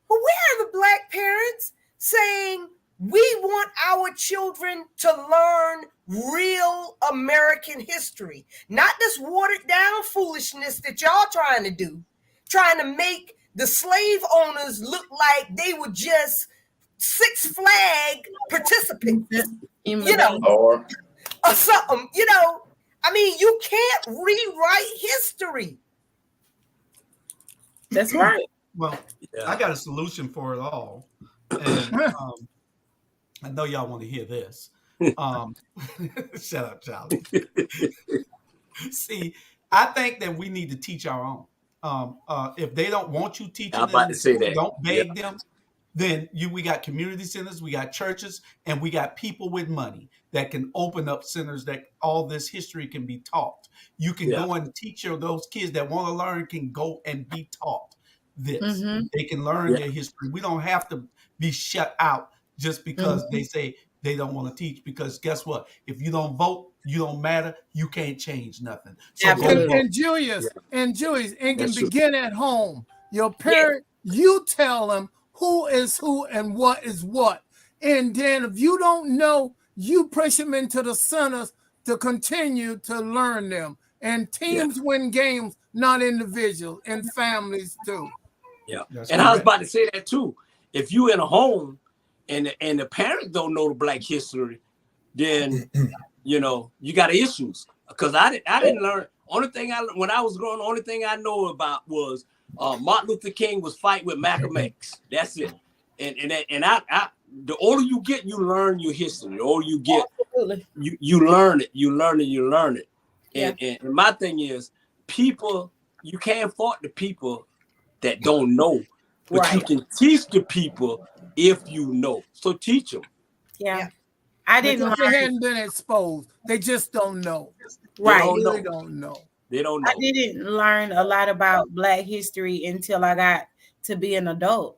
But where are the Black parents saying, we want our children to learn real American history, not this watered down foolishness that y'all trying to do, trying to make the slave owners look like they were just Six Flag participants, or something, I mean, you can't rewrite history. That's right. Well, I got a solution for it all. And I know y'all want to hear this. Shut up, Charlie. See, I think that we need to teach our own. If they don't want you teaching them, don't beg them. Then we got community centers, we got churches, and we got people with money that can open up centers that all this history can be taught. You can go and teach those kids that want to learn can go and be taught this. They can learn their history. We don't have to be shut out just because they say they don't want to teach, because guess what? If you don't vote, you don't matter. You can't change nothing. So and Julius, it can begin at home. Your parent, you tell them who is who and what is what. And then if you don't know, you push them into the centers to continue to learn them. And teams win games, not individuals, and families too. Yeah. And I was about to say that too. If you in a home and the parents don't know the Black history, then you got issues. Because I didn't learn. When I was growing, the only thing I know about was Martin Luther King was fighting with Malcolm X. That's it. And I the older you get, you learn your history. The older you get, you learn it. You learn it. And my thing is, people, you can't fault the people that don't know, but you can teach the people if you know. So teach them. Yeah. I didn't learn. They hadn't been exposed. They just don't know. Right. They don't know. They don't know. I didn't learn a lot about Black history until I got to be an adult.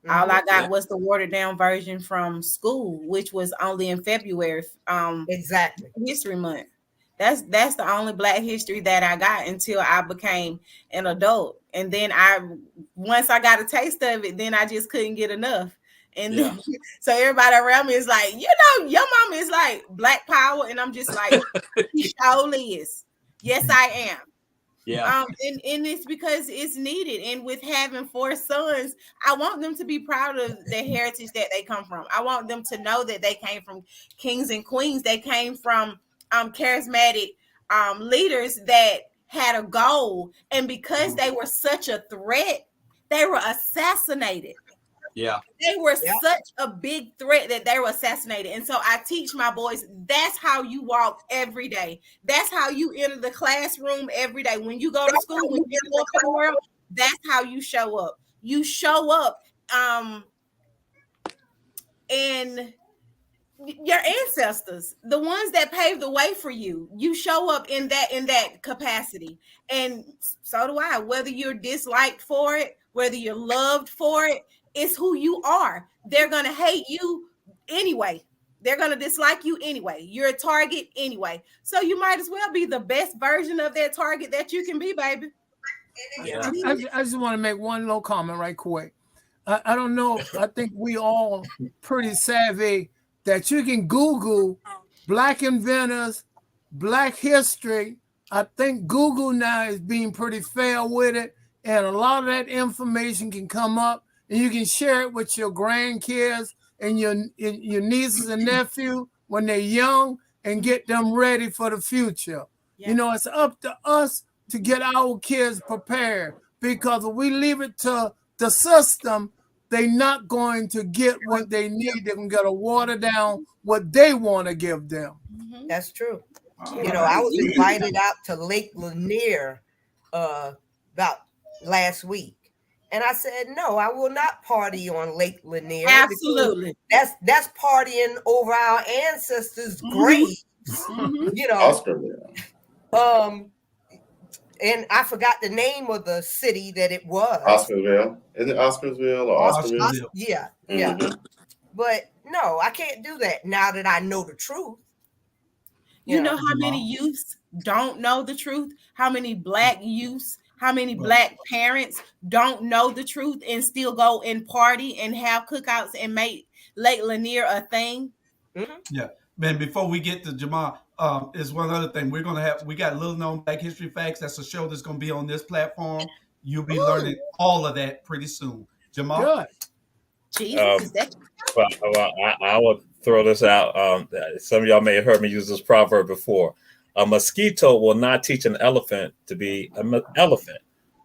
All I got was the watered down version from school, which was only in February. Exactly. History Month. That's the only Black history that I got until I became an adult. And then once I got a taste of it, then I just couldn't get enough. And then, so everybody around me is like, you know, your mama is like Black power. And I'm just like, she surely is. Yes, I am. Yeah. And it's because it's needed. And with having 4 sons, I want them to be proud of the heritage that they come from. I want them to know that they came from kings and queens. They came from charismatic leaders that had a goal. And because they were such a threat, they were assassinated. Yeah. They were such a big threat that they were assassinated. And so I teach my boys, that's how you walk every day. That's how you enter the classroom every day. When you go to school, when you go up in the world, that's how you show up. You show up and your ancestors, the ones that paved the way for you, you show up in that capacity. And so do I, whether you're disliked for it, whether you're loved for it, it's who you are. They're going to hate you anyway. They're going to dislike you anyway. You're a target anyway. So you might as well be the best version of that target that you can be, baby. Yeah. I just want to make one little comment right quick. I don't know. I think we all pretty savvy that you can Google Black inventors, Black history. I think Google now is being pretty fair with it. And a lot of that information can come up and you can share it with your grandkids and your nieces and nephews when they're young and get them ready for the future. Yeah. You know, it's up to us to get our kids prepared, because if we leave it to the system, they're not going to get what they need. They're going to get a water down what they want to give them. That's true. You know, I was invited out to Lake Lanier about last week. And I said, no, I will not party on Lake Lanier. Absolutely. That's partying over our ancestors' graves. You know. And I forgot the name of the city that it was. Oscarsville. Is it Oscarsville or Oscarsville? Yeah, yeah. Mm-hmm. But no, I can't do that now that I know the truth. You know how many youths don't know the truth? How many Black youths, how many Black parents don't know the truth and still go and party and have cookouts and make Lake Lanier a thing? Mm-hmm. Yeah. Man, before we get to Jamal, is one other thing. We got Little Known Black History Facts. That's a show that's going to be on this platform. You'll be learning all of that pretty soon. Jamal? Good. Jesus, I will throw this out. Some of y'all may have heard me use this proverb before. A mosquito will not teach an elephant to be an elephant.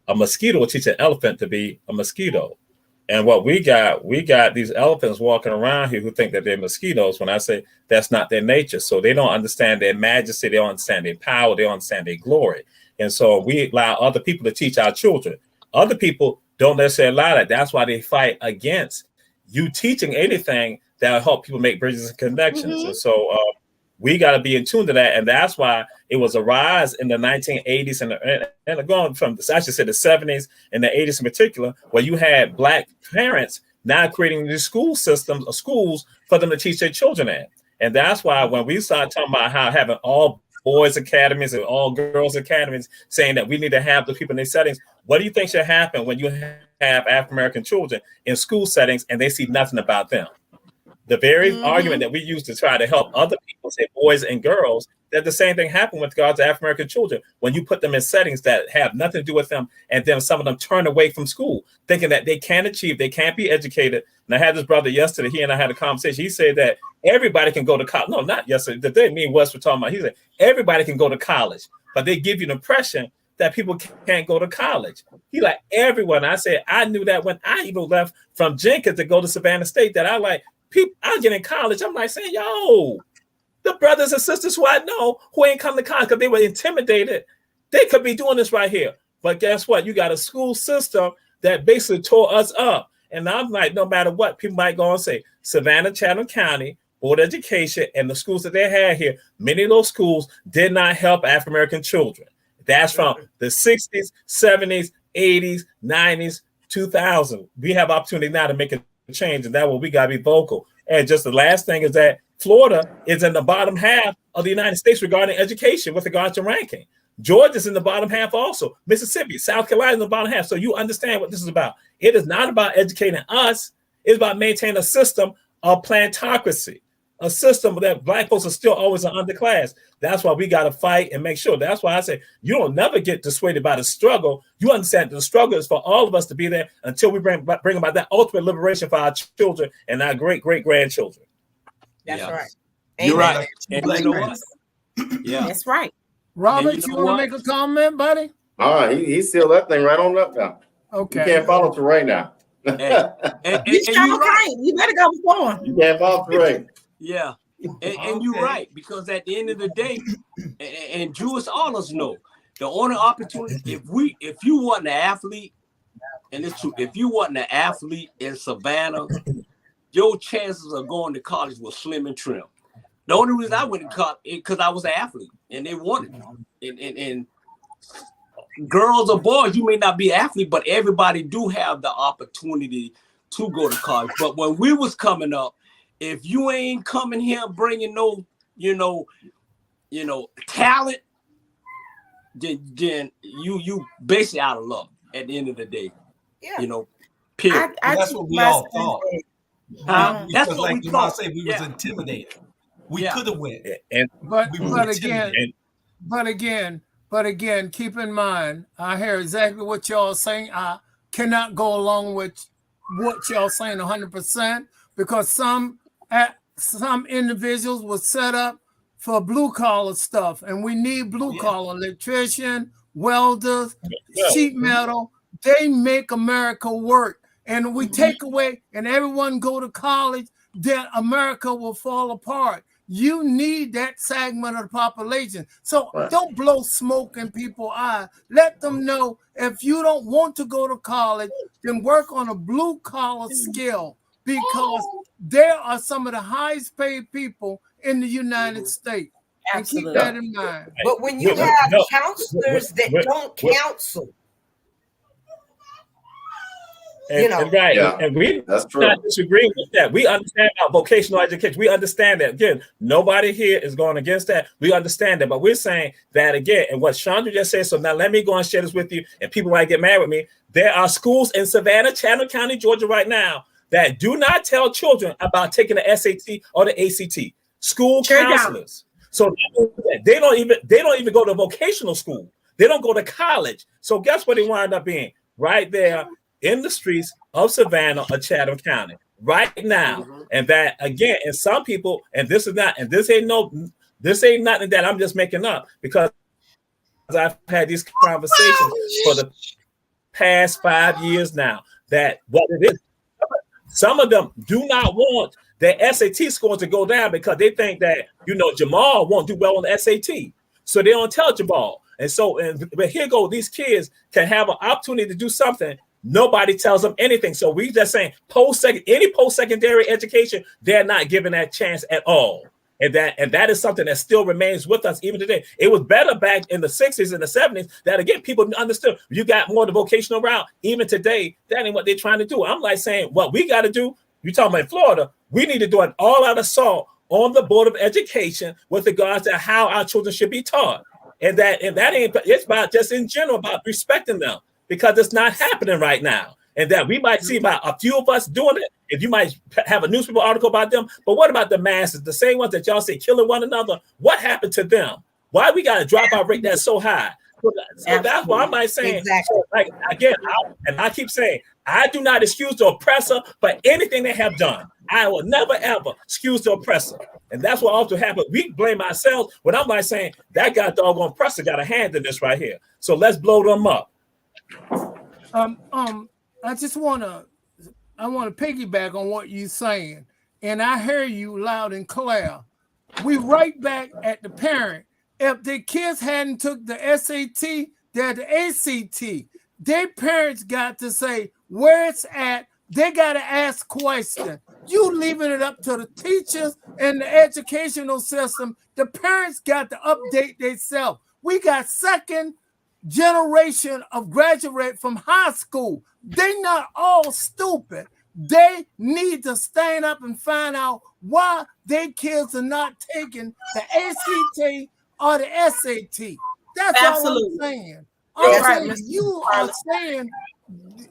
A mosquito will teach an elephant to be a mosquito. And what we got these elephants walking around here who think that they're mosquitoes, when I say that's not their nature. So they don't understand their majesty, they don't understand their power, they don't understand their glory. And so we allow other people to teach our children. Other people don't necessarily allow that. That's why they fight against you teaching anything that will help people make bridges and connections. Mm-hmm. And so we got to be in tune to that. And that's why it was a rise in the 1980s and going from, I should say, the 70s and the 80s in particular, where you had Black parents now creating these school systems or schools for them to teach their children at. And that's why when we start talking about how having all boys academies and all girls academies, saying that we need to have the people in these settings, what do you think should happen when you have African-American children in school settings and they see nothing about them? The very argument that we use to try to help other people, say boys and girls, that the same thing happened with regards to African-American children. When you put them in settings that have nothing to do with them, and then some of them turn away from school, thinking that they can't achieve, they can't be educated. And I had this brother yesterday, he and I had a conversation. He said that everybody can go to college. No, not yesterday. The thing me and Wes were talking about, he said, everybody can go to college, but they give you the impression that people can't go to college. He like, everyone. I said, I knew that when I even left from Jenkins to go to Savannah State, that I like, people, I get in college. I'm like saying, yo, the brothers and sisters who I know who ain't come to college because they were intimidated, they could be doing this right here. But guess what? You got a school system that basically tore us up. And I'm like, no matter what, people might go and say, Savannah, Chatham County, Board of Education, and the schools that they had here, many of those schools did not help African-American children. That's from the 60s, 70s, 80s, 90s, 2000. We have opportunity now to make a change, and that way we got to be vocal. And just the last thing is that Florida is in the bottom half of the United States regarding education with regards to ranking. Georgia's in the bottom half also. Mississippi, South Carolina in the bottom half. So you understand what this is about. It is not about educating us. It's about maintaining a system of plantocracy, a system that black folks are still always an underclass. That's why we got to fight and make sure. That's why I say you don't never get dissuaded by the struggle. You understand the struggle is for all of us to be there until we bring about that ultimate liberation for our children and our great-great-grandchildren. That's right. You're right. And you know what? Yeah, that's right. Robert, you want to make a comment, buddy? He sealed that thing right on up now. Okay. You can't follow through right now. You better go before him. You can't follow through right. Yeah. And you're right, because at the end of the day, and Jewish all us know, the only opportunity, if you want an athlete, and it's true, if you want an athlete in Savannah, your chances of going to college were slim and trim. The only reason I went to college because I was an athlete and they wanted me. And girls or boys, you may not be an athlete, but everybody do have the opportunity to go to college. But when we was coming up, if you ain't coming here bringing no, talent, then you basically out of luck at the end of the day. Yeah. Period. That's what we all thought. That's what like we thought. Say we was intimidated. We could have went. But again, keep in mind, I hear exactly what y'all saying. I cannot go along with what y'all saying 100% because some individuals were set up for blue collar stuff, and we need blue collar electrician, welders, sheet metal. They make America work, and we take away, and everyone go to college, then America will fall apart. You need that segment of the population. So don't blow smoke in people's eyes. Let them know if you don't want to go to college, then work on a blue collar skill because there are some of the highest paid people in the United States. Absolutely. And keep that in mind. But when you have counselors that don't counsel, and we not disagree with that. We understand about vocational education. We understand that. Again, nobody here is going against that. We understand that, but we're saying that again. And what Chandra just said. So now let me go and share this with you. And people might get mad with me. There are schools in Savannah, Chatham County, Georgia, right now that do not tell children about taking the SAT or the ACT. School counselors. So they don't even go to vocational school. They don't go to college. So guess what they wind up being? Right there in the streets of Savannah or Chatham County right now. And that again, and some people, and this ain't nothing that I'm just making up because I've had these conversations for the past 5 years now that what it is, some of them do not want their SAT scores to go down because they think that, Jamal won't do well on the SAT. So they don't tell Jamal. But here go, these kids can have an opportunity to do something. Nobody tells them anything. So we just saying any post-secondary education, they're not given that chance at all. And that is something that still remains with us even today. It was better back in the 60s and the 70s that again, people understood you got more the vocational route. Even today, that ain't what they're trying to do. I'm like saying what we got to do. You talking about Florida, we need to do an all-out assault on the Board of Education with regards to how our children should be taught. And that ain't, it's about just in general about respecting them. Because it's not happening right now. And that we might see about a few of us doing it. If you might have a newspaper article about them. But what about the masses? The same ones that y'all say killing one another. What happened to them? Why we got to drop our rate that's so high? So that's why I might say, I keep saying, I do not excuse the oppressor for anything they have done. I will never, ever excuse the oppressor. And that's what often happens. We blame ourselves when I'm like saying, that guy doggone oppressor got a hand in this right here. So let's blow them up. I just want to piggyback on what you're saying, and I hear you loud and clear. We right back at the parent. If the kids hadn't took the SAT, they're the ACT. Their parents got to say where it's at. They got to ask questions. You leaving it up to the teachers and the educational system. The parents got to update themselves. We got second generation of graduate from high school. They not all stupid. They need to stand up and find out why their kids are not taking the ACT or the SAT. That's Absolutely. all I'm saying. That's right, saying Mr. you Carlos. are saying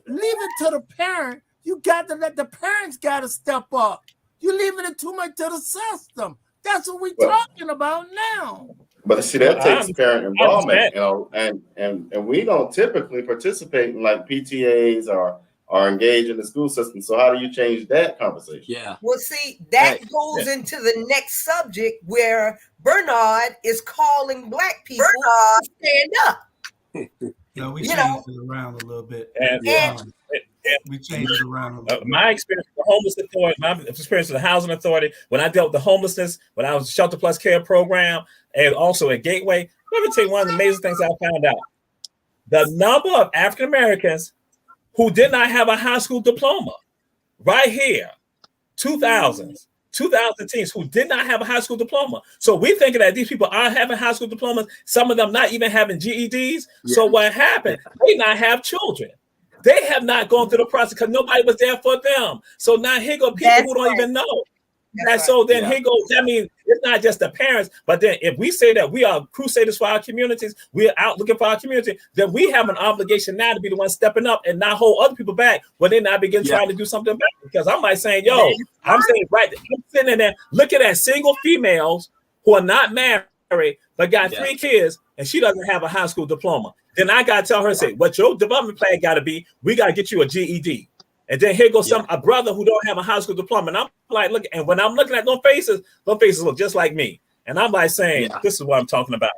leave it to the parent. You got to let the parents got to step up. You're leaving it too much to the system. That's what we're talking about now. But see, that takes parent involvement, you know, and we don't typically participate in like PTAs or engage in the school system. So how do you change that conversation? Yeah. Well, see, that goes into the next subject where Bernard is calling Black people to stand up. No, we changed it around a little bit. We changed it around a little bit. My experience with the homeless authority, my experience with the housing authority, when I dealt with the homelessness, when I was Shelter Plus Care program, and also at Gateway, let me tell you one of the amazing things I found out. The number of African Americans who did not have a high school diploma, right here, 2000s, 2000 teens who did not have a high school diploma. So we're thinking that these people are having high school diplomas, some of them not even having GEDs. Yeah. So what happened? They not have children. They have not gone through the process because nobody was there for them. So now here go people who don't even know. So then here goes, I mean, it's not just the parents, but then if we say that we are crusaders for our communities, we're out looking for our community, then we have an obligation now to be the one stepping up and not hold other people back when they not begin trying to do something back. Because I'm like saying, yo, I'm saying, right, I'm sitting in there looking at single females who are not married, but got 3 kids, and she doesn't have a high school diploma. Then I got to tell her, say, what your development plan got to be, we got to get you a GED. And then here goes a brother who don't have a high school diploma. And I'm like, look, and when I'm looking at those faces look just like me. And I'm like saying, this is what I'm talking about.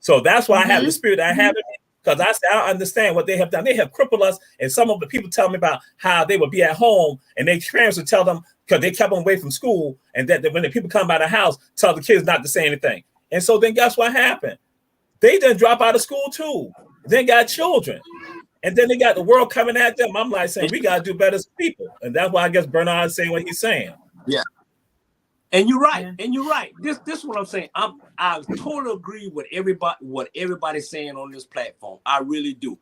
So that's why I have the spirit I have in me, because I understand what they have done. They have crippled us. And some of the people tell me about how they would be at home and their parents would tell them, because they kept them away from school, and that when the people come by the house, tell the kids not to say anything. And so then guess what happened? They didn't drop out of school too. Then got children. And then they got the world coming at them. I'm like saying, we got to do better as people. And that's why I guess Bernard's saying what he's saying. Yeah. And you're right. And you're right. This is what I'm saying. I totally agree with what everybody's saying on this platform. I really do.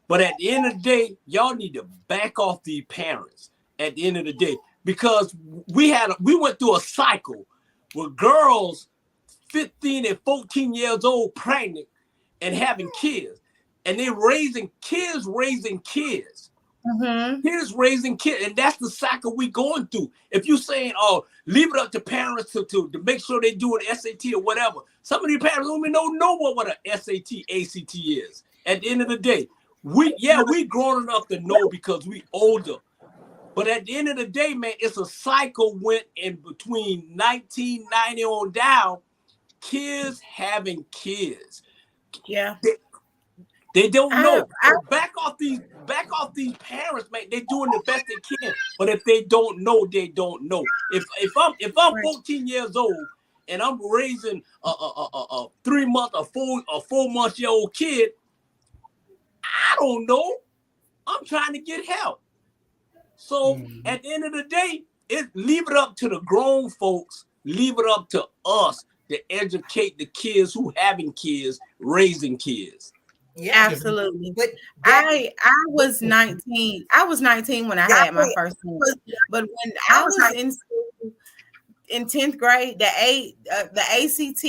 But at the end of the day, y'all need to back off the parents at the end of the day. Because we went through a cycle with girls 15 and 14 years old pregnant and having kids. And they're raising kids. Mm-hmm. Kids raising kids. And that's the cycle we're going through. If you're saying, oh, leave it up to parents to make sure they do an SAT or whatever. Some of these parents don't even know what an SAT, ACT is. At the end of the day, we grown enough to know because we older. But at the end of the day, man, it's a cycle went in between 1990 on down, kids having kids. Yeah. They don't know. Back off these parents, man. They're doing the best they can. But if they don't know, they don't know. If I'm 14 years old and I'm raising a 3 month or 4 month year old kid, I don't know. I'm trying to get help. So at the end of the day, leave it up to the grown folks. Leave it up to us to educate the kids who having kids, raising kids. Yeah, absolutely. But I was 19. I was 19 when I had my first one. But when I was in school in 10th grade, the ACT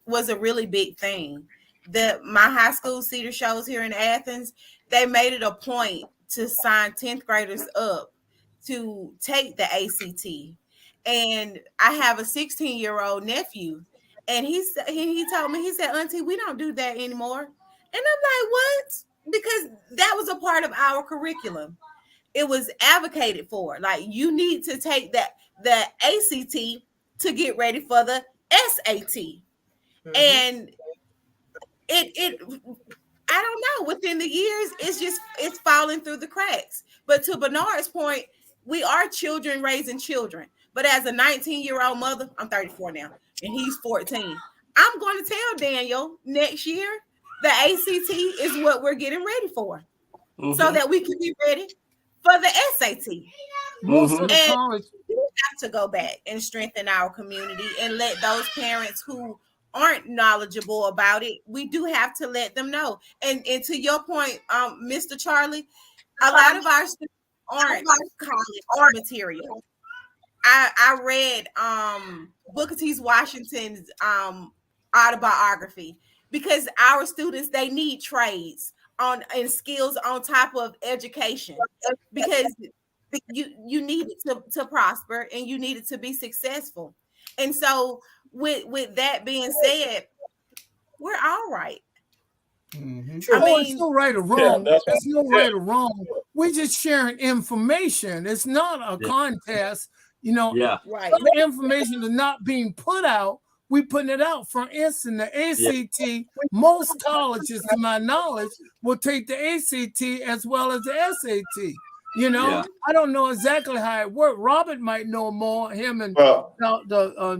was a really big thing. My high school, Cedar Shows here in Athens, they made it a point to sign 10th graders up to take the ACT. And I have a 16-year-old nephew, and he told me, he said, Auntie, we don't do that anymore. And I'm like, what? Because that was a part of our curriculum. It was advocated for. Like, you need to take the ACT to get ready for the SAT. Mm-hmm. And it I don't know, within the years, it's falling through the cracks. But to Bernard's point, we are children raising children. But as a 19-year-old mother, I'm 34 now, and he's 14. I'm going to tell Daniel next year, the ACT is what we're getting ready for, so that we can be ready for the SAT. And we have to go back and strengthen our community and let those parents who aren't knowledgeable about it, we do have to let them know. And to your point, Mr. Charlie, a lot of our students aren't college material. I read Booker T. Washington's autobiography because our students, they need trades and skills on top of education, because you need it to prosper and you need it to be successful. And so with that being said, we're all right. Mm-hmm. It's no right or wrong. It's no right or wrong. We're just sharing information. It's not a contest. Right. The information is not being put out. We're putting it out. For instance, the ACT, most colleges, to my knowledge, will take the ACT as well as the SAT. I don't know exactly how it works. Robert might know more. Him and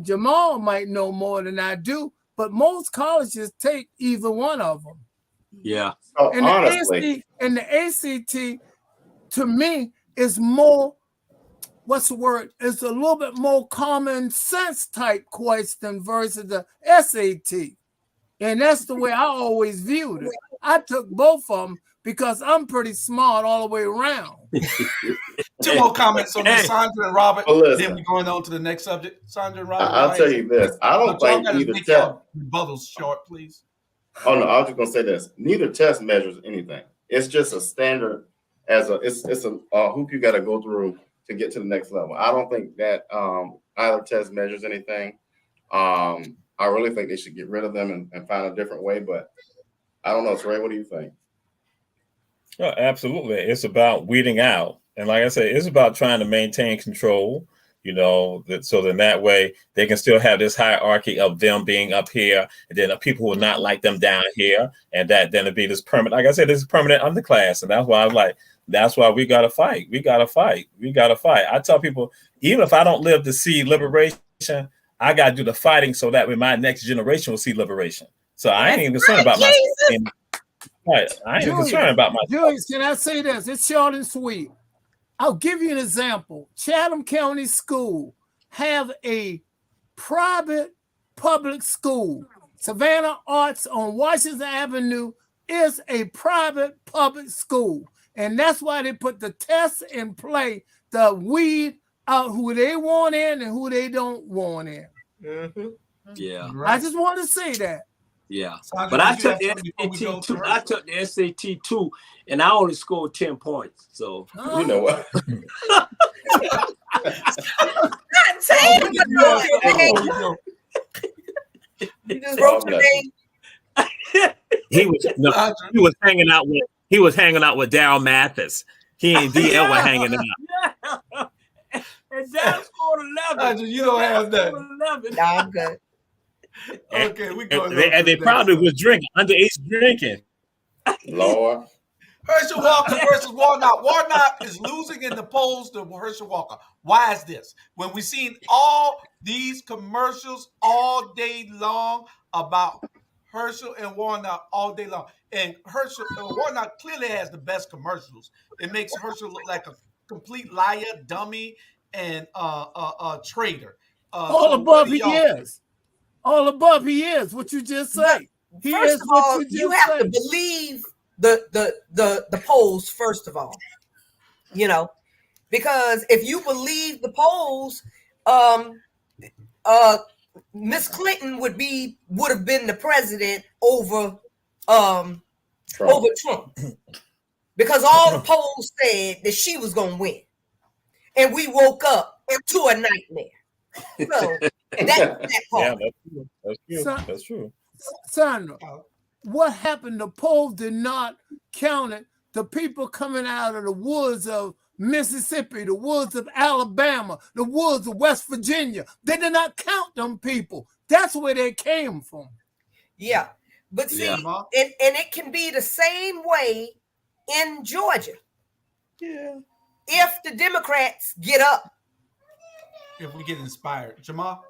Jamal might know more than I do. But most colleges take either one of them. Yeah. And honestly, the ACT, to me, is more, what's the word? It's a little bit more common sense type question versus the SAT. And that's the way I always viewed it. I took both of them because I'm pretty smart all the way around. Two more comments on this, Sandra and Robert. Then we're going on to the next subject. Sandra and Robert. I'll tell you this. I don't think either test. Rebuttals short, please. Oh no, I was just gonna say this. Neither test measures anything. It's just a standard it's a hoop you gotta go through to get to the next level. I don't think that either test measures anything. I really think they should get rid of them and find a different way, but I don't know. Trey, what do you think? Oh, absolutely. It's about weeding out. And like I said, it's about trying to maintain control, so then that way they can still have this hierarchy of them being up here, and then the people who will not like them down here, and that then it'd be this permanent, like I said, this is permanent underclass. And that's why I was like, that's why we got to fight. We got to fight. We got to fight. I tell people, even if I don't live to see liberation, I got to do the fighting so that way my next generation will see liberation. So I ain't even concerned about myself. Right. I ain't concerned about myself. Julius, can I say this? It's short and sweet. I'll give you an example. Chatham County School have a private public school. Savannah Arts on Washington Avenue is a private public school. And that's why they put the tests in play to weed out who they want in and who they don't want in. Mm-hmm. Yeah. I just want to say that. Yeah, but I took the SAT too. I took the SAT too, and I only scored 10 points. So you know what? He was hanging out with Daryl Mathis. He and DL were hanging out. And Daryl scored 11. You don't have that. No, I'm good. Okay, we go. And they probably was drinking, underage drinking. Lord. Herschel Walker versus Warnock. Warnock is losing in the polls to Herschel Walker. Why is this? When we've seen all these commercials all day long about Herschel and Warnock all day long, and Warnock clearly has the best commercials. It makes Herschel look like a complete liar, dummy, and a traitor. All above he is. All above he is. What you just say. First of all, you have to believe the polls. First of all, because if you believe the polls, Miss Clinton would have been the president over Trump, because all the polls said that she was going to win, and we woke up into a nightmare. So that part. Yeah, that's true. Sandra, what happened? The polls did not count it. The people coming out of the woods of Mississippi, the woods of Alabama, the woods of West Virginia, they did not count them people. That's where they came from. Yeah. But see, and it can be the same way in Georgia. Yeah. If the Democrats get up. If we get inspired. Jamal?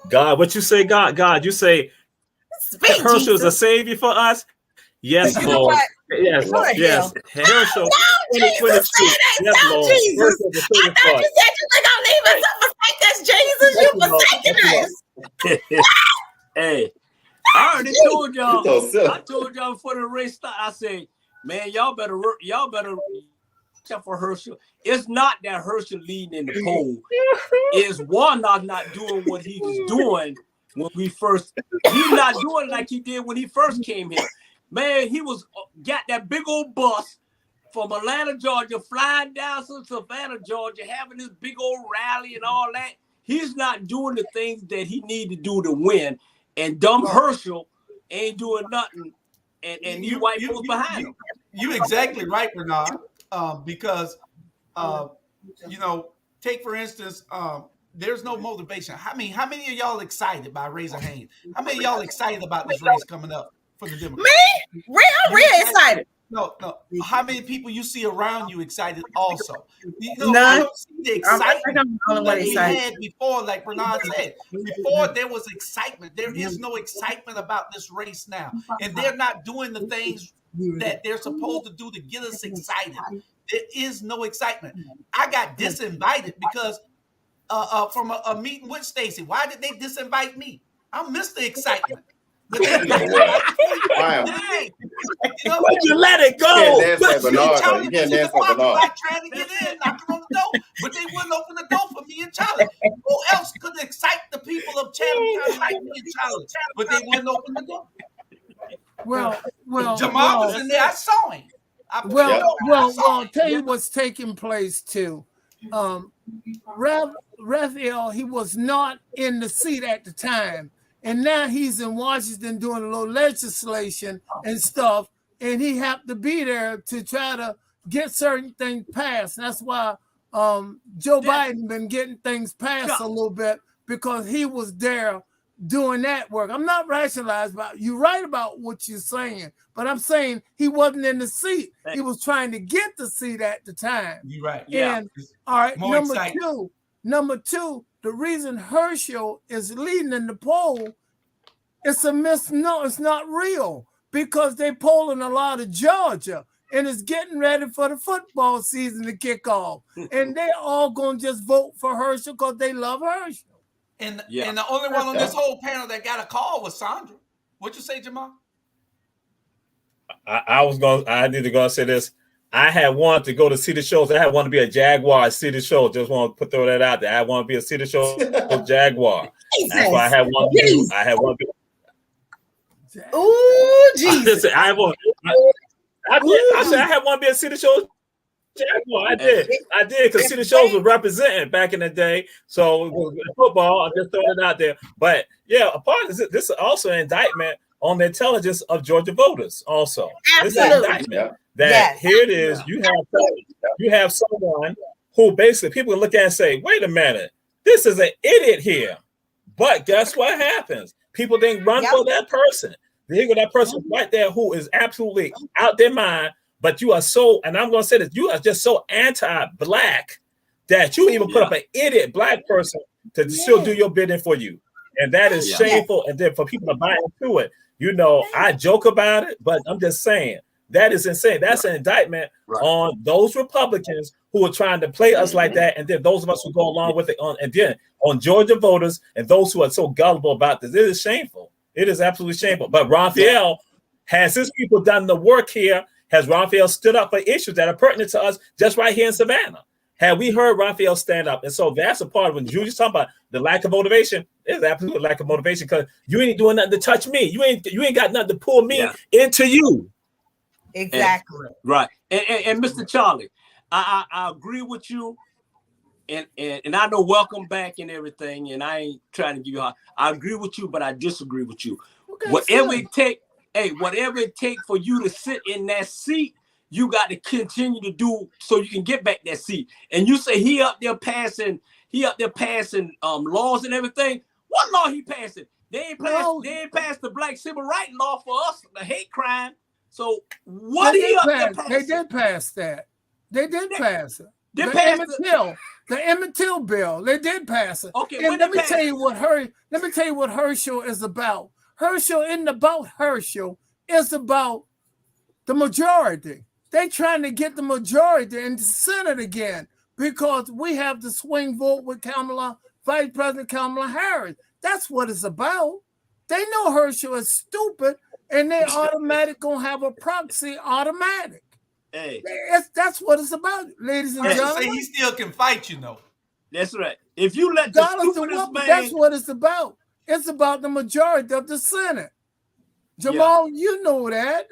God, what you say, God, you say Herschel is a savior for us? Yes, Lord. Yes. Herschel. Yes, Lord. I thought you said you think I'm leaving some forsake us, Jesus. You forsaken us. Hey, I already told y'all. I told y'all before the race started. I say Man, y'all better check for Herschel. It's not that Herschel leading in the poll. It's Warnock not doing what he was doing when we first. He's not doing like he did when he first came here. Man, he was got that big old bus from Atlanta, Georgia, flying down to Savannah, Georgia, having this big old rally and all that. He's not doing the things that he need to do to win. And dumb Herschel ain't doing nothing. And you white folks behind him. You exactly right, Bernard. Because take for instance, there's no motivation. How many of y'all excited by raising hands? How many of y'all excited about this race coming up for the Democrats? Me? I'm real excited. No. How many people you see around you excited also? None. I don't see the excitement that we had before, like Bernard said. Before there was excitement. There is no excitement about this race now. And they're not doing the things that they're supposed to do to get us excited. There is no excitement. I got disinvited because from a meeting with Stacey. Why did they disinvite me? I missed the excitement. Would you let it go? You can't dance like Bernard. Like trying to get in, knocking on the door, but they wouldn't open the door for me and Charlie. Who else could excite the people of Chatham County like me and Charlie? But they wouldn't open the door. Well, Jamal was in there. I saw him. I'll tell you what's taking place too. Raphael, he was not in the seat at the time. And now he's in Washington doing a little legislation and stuff. And he happened to be there to try to get certain things passed. That's why Joe Biden been getting things passed a little bit because he was there doing that work. I'm not rationalized about you're right about what you're saying, but I'm saying he wasn't in the seat. He was trying to get the seat at the time. You're right. And all right, number two, the reason Herschel is leading in the poll, it's it's not real because they're polling a lot of Georgia and it's getting ready for the football season to kick off. And they're all going to just vote for Herschel because they love Herschel. And the only one on this whole panel that got a call was Sandra. What'd you say, Jamal? I need to go and say this. I had wanted to go to see the shows. I had wanted to be a Jaguar at City Show. Just want to throw that out there. I want to be a City Show Jaguar. That's why I had one. I had one. Oh, Jesus! I said I had one to be a City Show Jaguar. I did because City Shows was representing back in the day. So football, I'm just throwing it out there. But yeah, a part of this is also an indictment on the intelligence of Georgia voters. Also, absolutely. This is an indictment that here it is. You have someone who basically people can look at and say, "Wait a minute, this is an idiot here." But guess what happens? People didn't run for that person. They go that person right there who is absolutely out their mind. But you are so, and I'm going to say this, you are just so anti-black that you even put up an idiot black person to still do your bidding for you. And that is shameful. And then for people to buy into it, I joke about it, but I'm just saying that is insane. That's an indictment on those Republicans who are trying to play us like that. And then those of us who go along with it on Georgia voters and those who are so gullible about this. It is shameful. It is absolutely shameful. But Raphael, has his people done the work here? Has Raphael stood up for issues that are pertinent to us just right here in Savannah? Have we heard Raphael stand up? And so that's a part of when Julie's talking about the lack of motivation. There's absolute lack of motivation because you ain't doing nothing to touch me. You ain't got nothing to pull me into you. Exactly. Right. And Mr. Charlie, I agree with you. And I know welcome back and everything. And I ain't trying to give you I agree with you, but I disagree with you. Okay, whatever it take for you to sit in that seat, you got to continue to do so you can get back that seat. And you say he up there passing laws and everything. What law he passing? They ain't passed the black civil rights law for us, the hate crime. So what he up there passing? They did pass that. They did pass it. The Emmett Till bill. They did pass it. Okay, and let me tell you what Herschel is about. Herschel isn't about Herschel. It's about the majority. They trying to get the majority in the Senate again because we have the swing vote with Vice President Kamala Harris. That's what it's about. They know Herschel is stupid and they automatic gonna have a proxy automatic. Hey, that's what it's about, ladies and gentlemen. Say he still can fight, you know. That's right. If you let the stupidest man, that's what it's about. It's about the majority of the Senate. Jamal, you know that.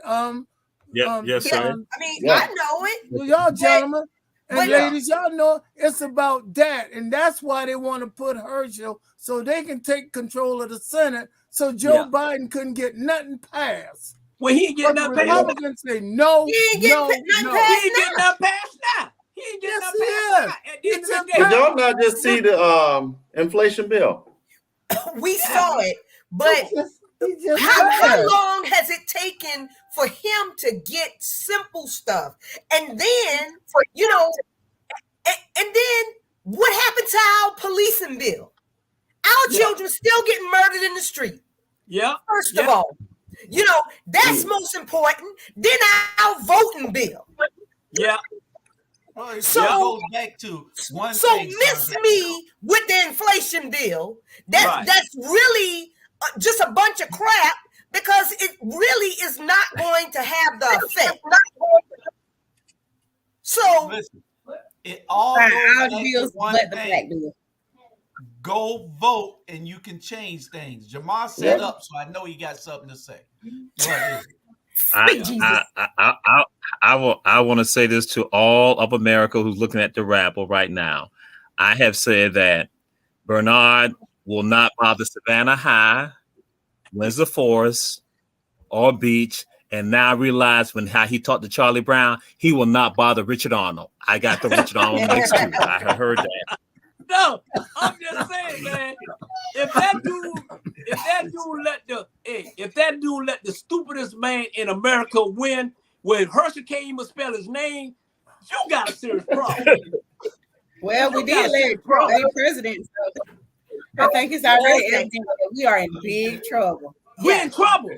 Yes, sir. I mean, I know it. Well, y'all gentlemen and ladies, y'all know it's about that, and that's why they want to put Herschel so they can take control of the Senate. So Joe Biden couldn't get nothing passed. Well, he ain't getting nothing passed. Republicans say no, He ain't getting nothing passed now. He ain't getting nothing passed now. At the end of the day. Did y'all not just see the inflation bill? We saw it, but how long has it taken for him to get simple stuff? And then, you know, and then what happened to our policing bill? Our children still getting murdered in the street. Yeah. First of all, you know, that's most important. Then our voting bill. Yeah. So goes back to one thing. Miss me with the inflation bill. That's really just a bunch of crap, because it really is not going to have the effect. So listen, it all goes back to one thing. Go vote and you can change things. Jamal set up, so I know he got something to say. I want to say this to all of America who's looking at the Rabble right now. I have said that Bernard will not bother Savannah High, Windsor Forest, or Beach, and now I realize how he talked to Charlie Brown, he will not bother Richard Arnold. I got the Richard Arnold mix too. I heard that. No, I'm just saying, man. If that dude let the stupidest man in America win, where Herschel can't even spell his name, you got a serious problem. Well, we did let Trump be president, so I think it's already evident that we are in big trouble. We're in trouble.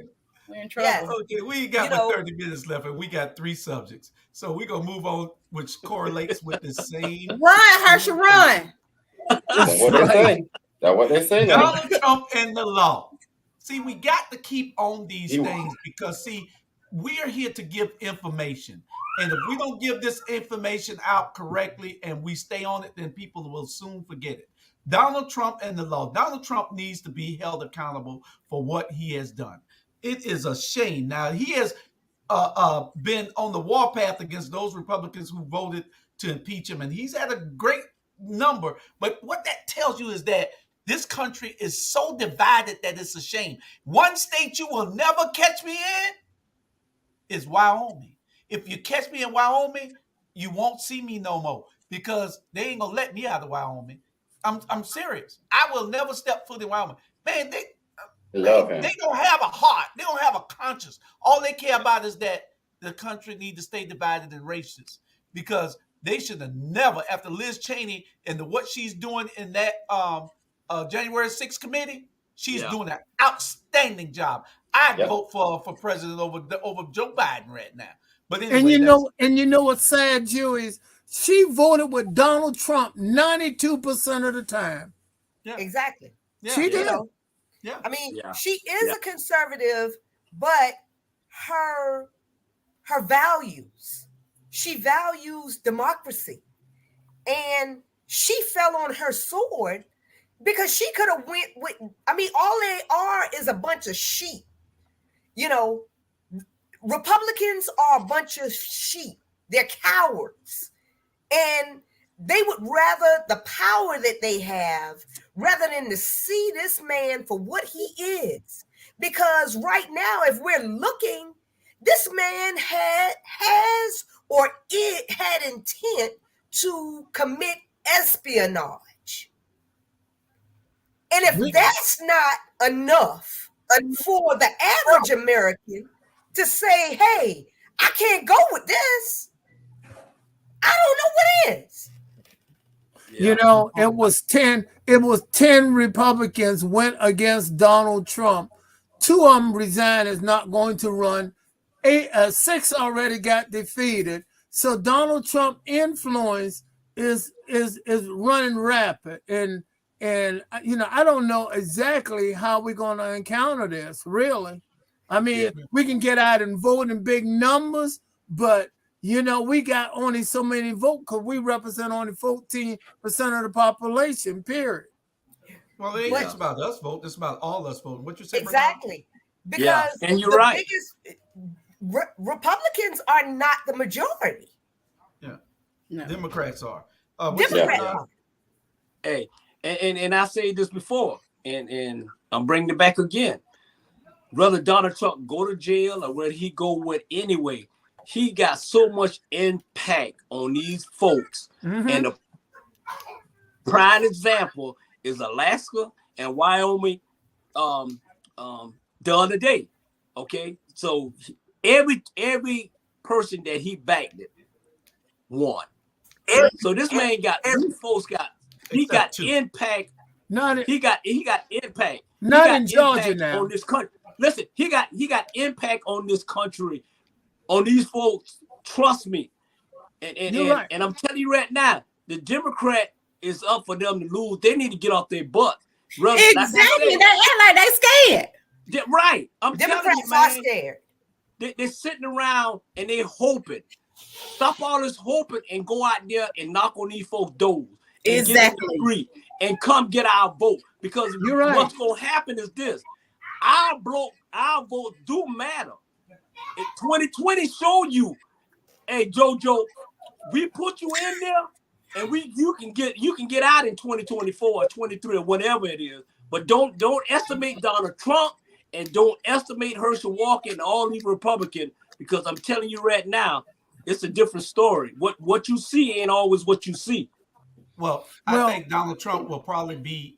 We're in trouble. Okay, we got 30 minutes left, and we got 3 subjects. So we're gonna move on, which correlates with the same. Run, Herschel, run. That's what they say. That's what they say now. Donald Trump and the law. See, we got to keep on these things because, see, we are here to give information. And if we don't give this information out correctly and we stay on it, then people will soon forget it. Donald Trump and the law. Donald Trump needs to be held accountable for what he has done. It is a shame. Now, he has been on the warpath against those Republicans who voted to impeach him, and he's had a great number. But what that tells you is that this country is so divided that it's a shame. One state you will never catch me in is Wyoming. If you catch me in Wyoming, you won't see me no more because they ain't gonna let me out of Wyoming. I'm serious. I will never step foot in Wyoming. Man, they don't have a heart. They don't have a conscience. All they care about is that the country needs to stay divided and racist, because they should have never, after Liz Cheney and what she's doing in that January 6th committee, she's doing an outstanding job. I'd vote for president over Joe Biden right now. But anyway, and you know what's sad, Jew, is she voted with Donald Trump 92% of the time. Yeah, exactly. Yeah. She did. Yeah. I mean, she is a conservative, but her values, she values democracy, and she fell on her sword because she could have went with. I mean, all they are is a bunch of sheep. You know, Republicans are a bunch of sheep. They're cowards, and they would rather the power that they have rather than to see this man for what he is. Because right now, if we're looking, this man had intent to commit espionage. And if that's not enough for the average American to say, hey, I can't go with this, I don't know what is. You know, it was 10 Republicans went against Donald Trump. 2 of them resigned, is not going to run. 6 already got defeated. So Donald Trump influence is running rapid. And you know, I don't know exactly how we're going to encounter this, really. I mean, we can get out and vote in big numbers, but you know, we got only so many votes because we represent only 14% of the population, period. Well, it ain't just about us voting, it's about all us voting. What you say, exactly? Bernard? Because and you're right. Biggest Republicans are not the majority. Yeah, no. Democrats are. Democrats are. Hey, and I said this before, and I'm bringing it back again. Whether Donald Trump go to jail or whether he go with anyway, he got so much impact on these folks. And the prime example is Alaska and Wyoming the other day. Okay, so every person that he backed it won. So this man got these folks got impact. He got impact. Not in Georgia now. On this country. Listen, he got impact on this country, on these folks. Trust me. And I'm telling you right now, the Democrat is up for them to lose. They need to get off their butt. Exactly. They act like they scared. Right. I'm Democrats telling you, man, are scared. They're sitting around and they're hoping. Stop all this hoping and go out there and knock on these folks' doors. And get a degree and come get our vote. Because what's going to happen is this. Our vote do matter. 2020 showed you, hey JoJo, we put you in there, and you can get out in 2024 or 23 or whatever it is. But don't estimate Donald Trump and don't estimate Herschel Walker and all these Republicans, because I'm telling you right now, it's a different story. What you see ain't always what you see. Well, I think Donald Trump will probably be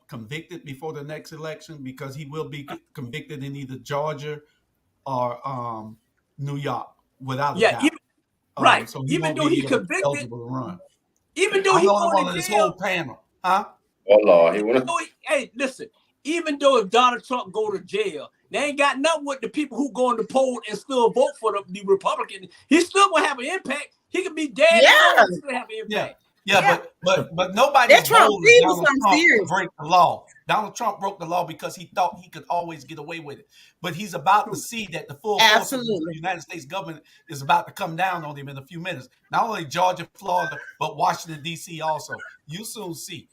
convicted before the next election because he will be convicted in either Georgia or New York, without a doubt. Right. So even though he's convicted, eligible to run. Even though he's on this whole panel, huh? Oh Lord, hey, listen. Even though if Donald Trump go to jail, they ain't got nothing with the people who go in the poll and still vote for the Republican. He still gonna have an impact. He could be dead. And still have an impact. Yeah, but nobody Donald Trump break the law. Donald Trump broke the law because he thought he could always get away with it. But he's about to see that the full force of the United States government is about to come down on him in a few minutes. Not only Georgia, Florida, but Washington, D.C. also. You soon see.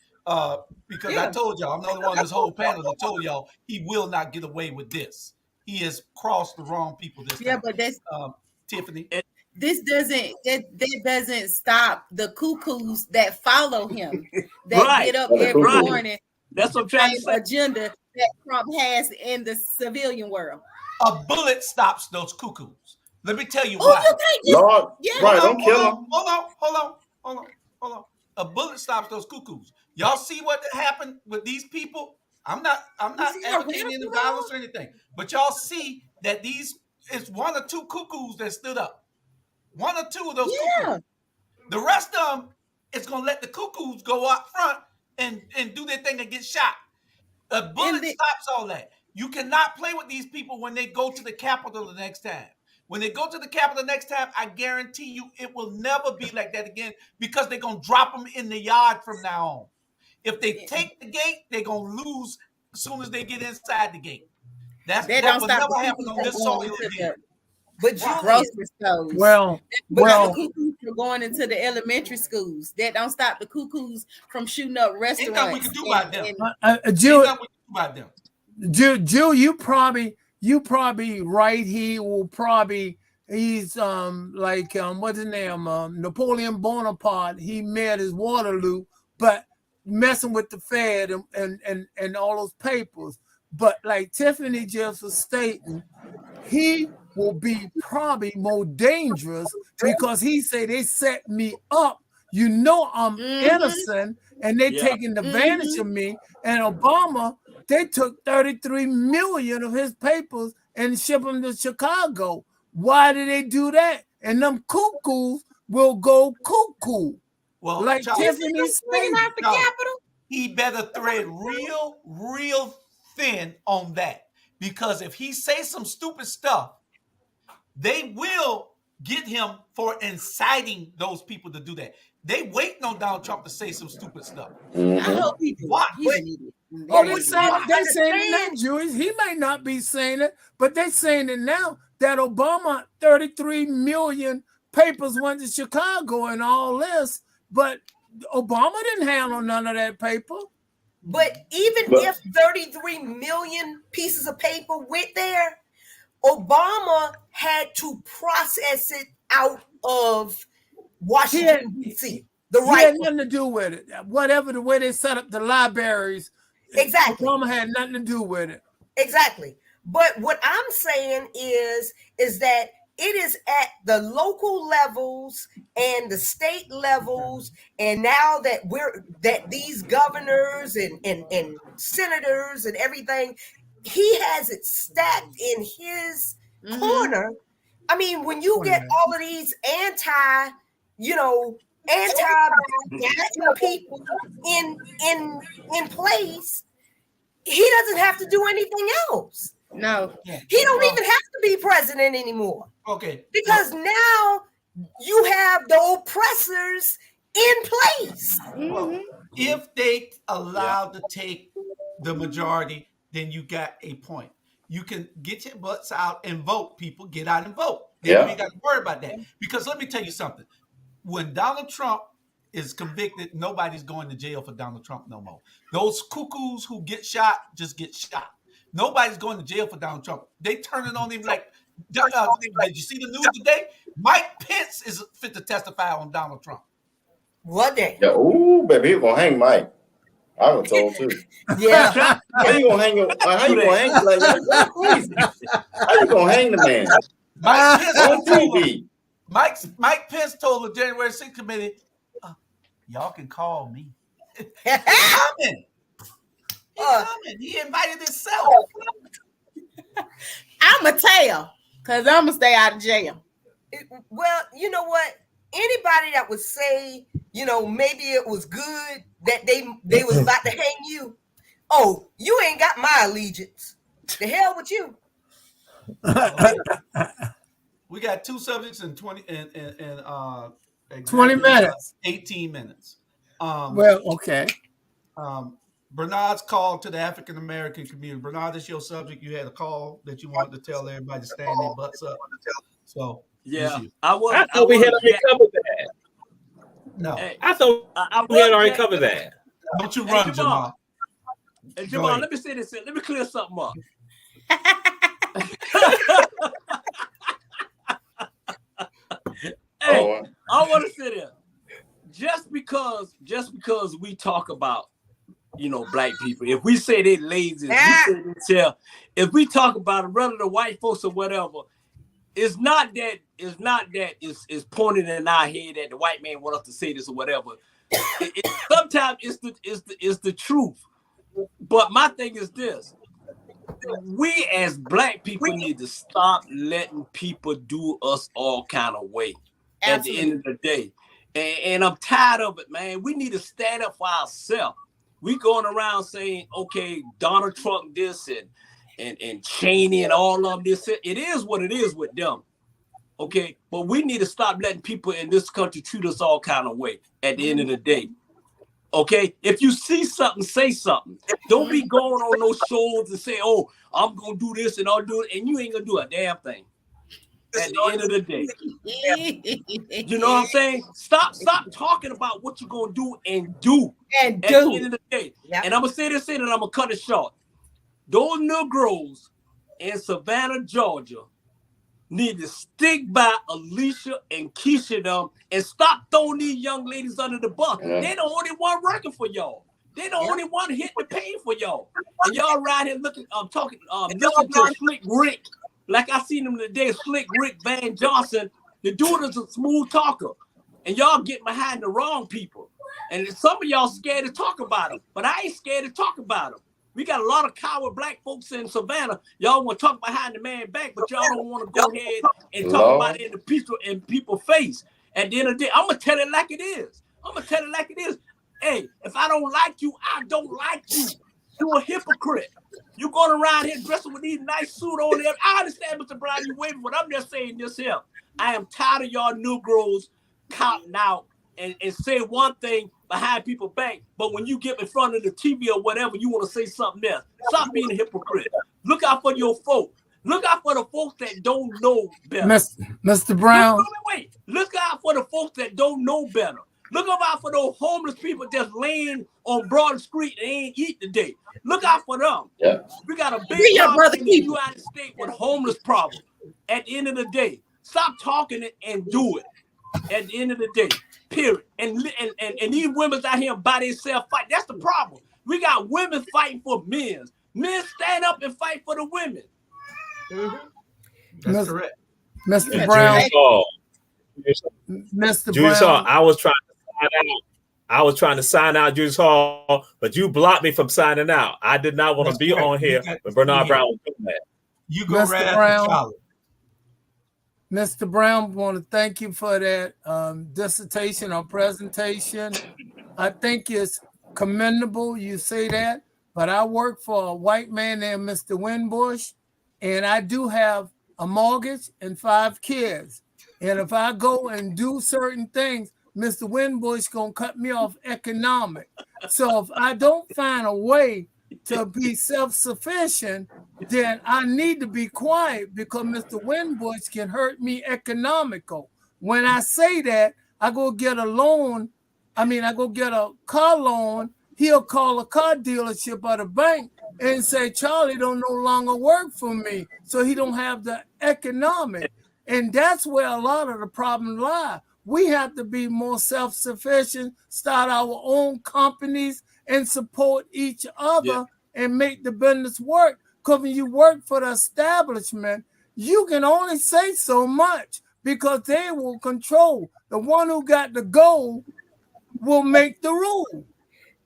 Because I told y'all, I'm the only one on this whole panel that told y'all he will not get away with this. He has crossed the wrong people this time. Yeah, but that's Tiffany. This doesn't stop the cuckoos that follow him, that get up every morning. That's what I'm trying to say. Agenda that Trump has in the civilian world. A bullet stops those cuckoos. Let me tell you why. Lord, don't kill them. Hold on. A bullet stops those cuckoos. Y'all see what happened with these people? I'm not advocating any violence or anything, but y'all see that it's one or two cuckoos that stood up. One or two of those cuckoos. The rest of them is going to let the cuckoos go up front and do their thing and get shot. A bullet stops all that. You cannot play with these people when they go to the Capitol the next time. When they go to the Capitol the next time, I guarantee you it will never be like that again because they're going to drop them in the yard from now on. If they take the gate, they're going to lose as soon as they get inside the gate. That will never happen on this soil again. But grocery stores. Well, the cuckoos are going into the elementary schools. That don't stop the cuckoos from shooting up restaurants. Ain't nothing we can do about them. Jill, you probably right. He's what's his name? Napoleon Bonaparte. He met his Waterloo, but messing with the Fed and all those papers. But like Tiffany just was stating, he will be probably more dangerous because he said they set me up. You know I'm innocent, and they taking advantage of me. And Obama, they took 33 million of his papers and shipped them to Chicago. Why did they do that? And them cuckoos will go cuckoo. Well, like Tiffany stated, out the Capitol. He better thread real thin on that, because if he says some stupid stuff, they will get him for inciting those people to do that. They waiting on Donald Trump to say some stupid stuff. I hope he do. Why? Oh, they're saying it now, Jewish. He might not be saying it, but they're saying it now that Obama 33 million papers went to Chicago and all this, but Obama didn't handle none of that paper. But if 33 million pieces of paper went there, Obama had to process it out of Washington, D.C. He had nothing to do with it. Whatever the way they set up the libraries, exactly. Obama had nothing to do with it. Exactly. But what I'm saying is that it is at the local levels and the state levels, and now that these governors and senators and everything, he has it stacked in his corner. I mean, when you get all of these anti people in place, he doesn't have to do anything else. No, he don't even have to be president anymore. Okay, because now you have the oppressors in place. Well, if they allowed to take the majority, then you got a point. You can get your butts out and vote. People get out and vote. Then you ain't got to worry about that. Because let me tell you something. When Donald Trump is convicted, nobody's going to jail for Donald Trump no more. Those cuckoos who get shot just get shot. Nobody's going to jail for Donald Trump. They turning on him like, did you see the news today? Mike Pence is fit to testify on Donald Trump. What day? Yeah, ooh, baby, he's gonna hang Mike. I was told too. Yeah. How you gonna hang him? How you gonna hang him like that? Crazy. How you gonna hang the man? Mike Pence on TV. Mike Pence told the January 6th committee, y'all can call me. He's coming. He invited himself. I'ma tell, because I'm gonna stay out of jail. Well, you know what? Anybody that would say, maybe it was good that they was about to hang you. Oh, you ain't got my allegiance. The hell with you. We got two subjects in 20 minutes. 18 minutes. Okay. Bernard's call to the African American community. Bernard, this is your subject. You had a call that you wanted to tell everybody to stand their butts up. So yeah, I thought we had already covered that. No, I thought we had already covered that. Don't you run, Jamal? Hey, Jamal, let me say this. Let me clear something up. Hey, I want to say that just because we talk about black people, if we say they're lazy, if we talk about it, rather the white folks or whatever, it's not that it's pointed in our head that the white man want us to say this or whatever. Sometimes it's the truth. But my thing is this: we as black people need to stop letting people do us all kind of way. At the end of the day, and I'm tired of it, man. We need to stand up for ourselves. We going around saying, okay, Donald Trump this and Cheney and all of this. It is what it is with them. Okay, but we need to stop letting people in this country treat us all kind of way at the end of the day. Okay, if you see something, say something. Don't be going on those shows and say, oh, I'm going to do this and I'll do it. And you ain't going to do a damn thing at the end of the day. You know what I'm saying? Stop talking about what you're going to do and do at the end of the day. Yep. And I'm going to say this in and I'm going to cut it short. Those Negroes in Savannah, Georgia need to stick by Alicia and Keisha them and stop throwing these young ladies under the bus. Yeah. They're the only one working for y'all. They're the only one hitting the pain for y'all. And y'all right here looking, talking, listening to Slick Rick. Like I seen him today, Slick Rick Van Johnson. The dude is a smooth talker. And y'all get behind the wrong people. And some of y'all scared to talk about them. But I ain't scared to talk about them. We got a lot of coward black folks in Savannah. Y'all want to talk behind the man back, but y'all don't want to go ahead and talk about it in people's face. At the end of the day, I'm going to tell it like it is. Hey, if I don't like you, I don't like you. You're a hypocrite. You going around here dressing with these nice suits on there. I understand, Mr. Brown, you waving, but I'm just saying this here. I am tired of y'all Negroes counting out and say one thing behind people's back, but when you get in front of the TV or whatever, you want to say something else. Stop being a hypocrite. Look out for your folk. Look out for the folks that don't know better. Mr. Brown. Wait. Look out for the folks that don't know better. Look out for those homeless people just laying on Broad Street and ain't eat today. Look out for them. Yeah. We got a big problem in the United States with homeless problem. At the end of the day, stop talking it and do it. At the end of the day, period. And these women out here by themselves fight. That's the problem. We got women fighting for men. Men stand up and fight for the women. Mm-hmm. That's correct. Mr. Brown. Mr. Julius Hall, I was trying to sign out. I was trying to sign out, Julius Hall, but you blocked me from signing out. I did not want to be on here when Bernard Brown was doing that. You go right after Charlie. Mr. Brown, I want to thank you for that dissertation or presentation. I think it's commendable you say that, but I work for a white man named Mr. Winbush, and I do have a mortgage and 5 kids. And if I go and do certain things, Mr. Winbush gonna cut me off economic. So if I don't find a way to be self-sufficient, then I need to be quiet because Mr. Winbush can hurt me economical. When I say that, I go get a loan. I go get a car loan. He'll call a car dealership or the bank and say, Charlie don't no longer work for me. So he don't have the economic. And that's where a lot of the problem lie. We have to be more self-sufficient, start our own companies and support each other and make the business work. Because when you work for the establishment, you can only say so much because they will control. The one who got the goal will make the rule.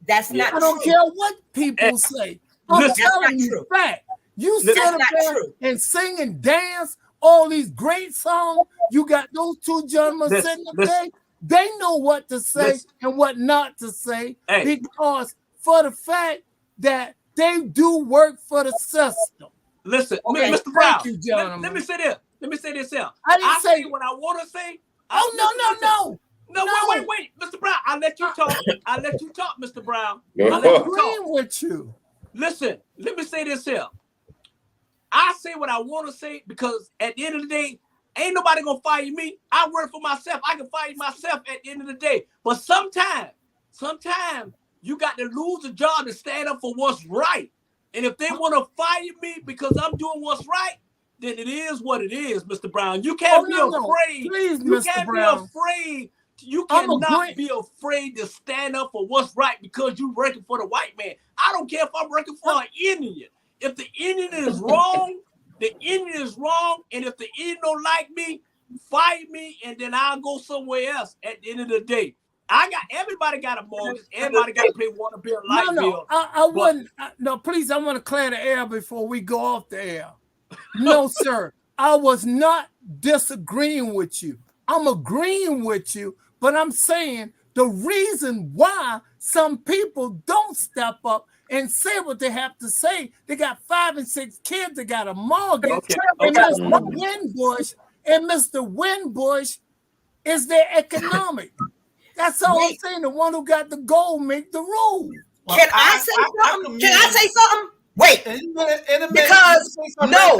That's not true. I don't care what people say. I'm telling you fact. You sit up there and sing and dance all these great songs. You got those 2 gentlemen sitting up there. They know what to say and what not to say because for the fact that they do work for the system. Listen, okay, Mr. Brown, let me say this. Let me say this here. I say what I want to say. No, wait, Mr. Brown. I'll let you talk. I'll let you talk, Mr. Brown. I'm agreeing with you. Listen, let me say this here. I say what I want to say because at the end of the day, ain't nobody gonna fire me. I work for myself. I can fire myself at the end of the day. But sometimes you got to lose a job to stand up for what's right. And if they want to fire me because I'm doing what's right, then it is what it is, Mr. Brown. You can't be afraid. Please, you Mr. can't Brown. be afraid. You cannot be afraid to stand up for what's right because you're working for the white man. I don't care if I'm working for an Indian. If the Indian is wrong, the Indian is wrong. And if the Indian don't like me, fire me, and then I'll go somewhere else at the end of the day. Everybody got a mortgage. Everybody got to pay water bill, light bill. I wouldn't. No, please, I want to clear the air before we go off the air. No, sir. I was not disagreeing with you. I'm agreeing with you, but I'm saying the reason why some people don't step up and say what they have to say, they got 5 and 6 kids, they got a mortgage, and Mr. Winbush is their economic. That's all I'm saying. The one who got the goal make the rule. Well, Can I say something? Wait, because black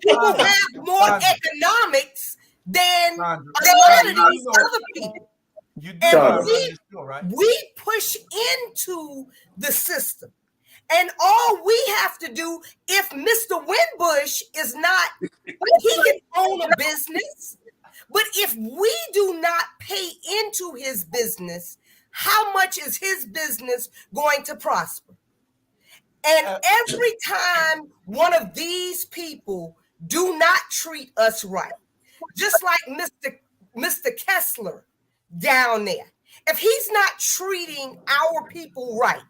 people have more economics than a lot of these other people. And we push into the system. And all we have to do, if Mr. Winbush is not, he can own a business, but if we do not pay into his business, how much is his business going to prosper? And every time one of these people do not treat us right, just like Mr. Kessler down there, if he's not treating our people right,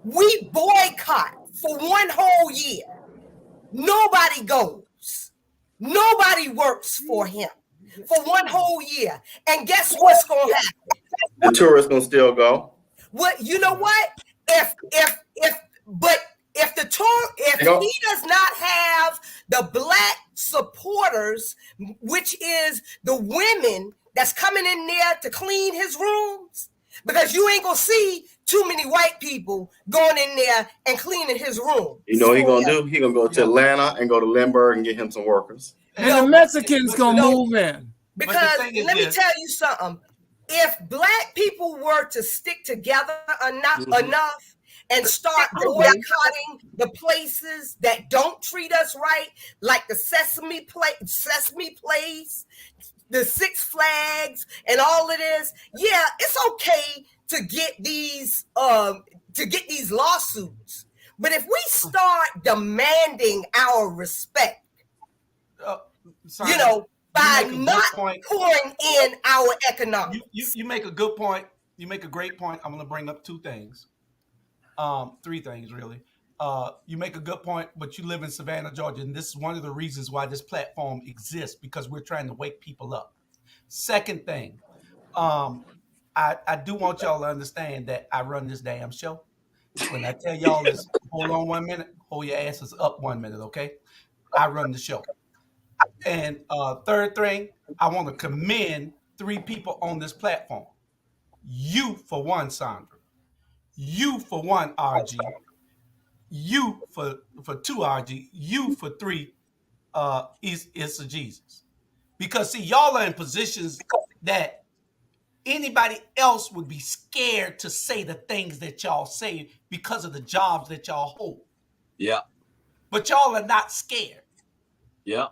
we boycott for one whole year. Nobody goes. Nobody works for him for one whole year. And guess what's going to happen? The tourists going to still go. Well, you know what? If he does not have the black supporters, which is the women that's coming in there to clean his rooms? Because you ain't gonna see too many white people going in there and cleaning his room. You know what he gonna do? He gonna go to Atlanta and go to Lindbergh and get him some workers. And the Mexicans gonna move in. Because let me tell you something. If black people were to stick together enough and start boycotting the places that don't treat us right, like the Sesame Place, the Six Flags, and all of this, yeah, it's okay to get these lawsuits. But if we start demanding our respect, you know, by not pouring in our economics. You make a good point. You make a great point. I'm going to bring up 2 things. 3 things, really. You make a good point, but you live in Savannah, Georgia, and this is one of the reasons why this platform exists, because we're trying to wake people up. Second thing, I do want y'all to understand that I run this damn show. When I tell y'all this, hold on 1 minute, hold your asses up 1 minute, okay? I run the show. And third thing, I want to commend 3 people on this platform. You for one, Sandra. You for one, RG. You for 2, RG. You for 3, is Jesus. Because see, y'all are in positions that anybody else would be scared to say the things that y'all say because of the jobs that y'all hold. Yeah. But y'all are not scared. Yeah.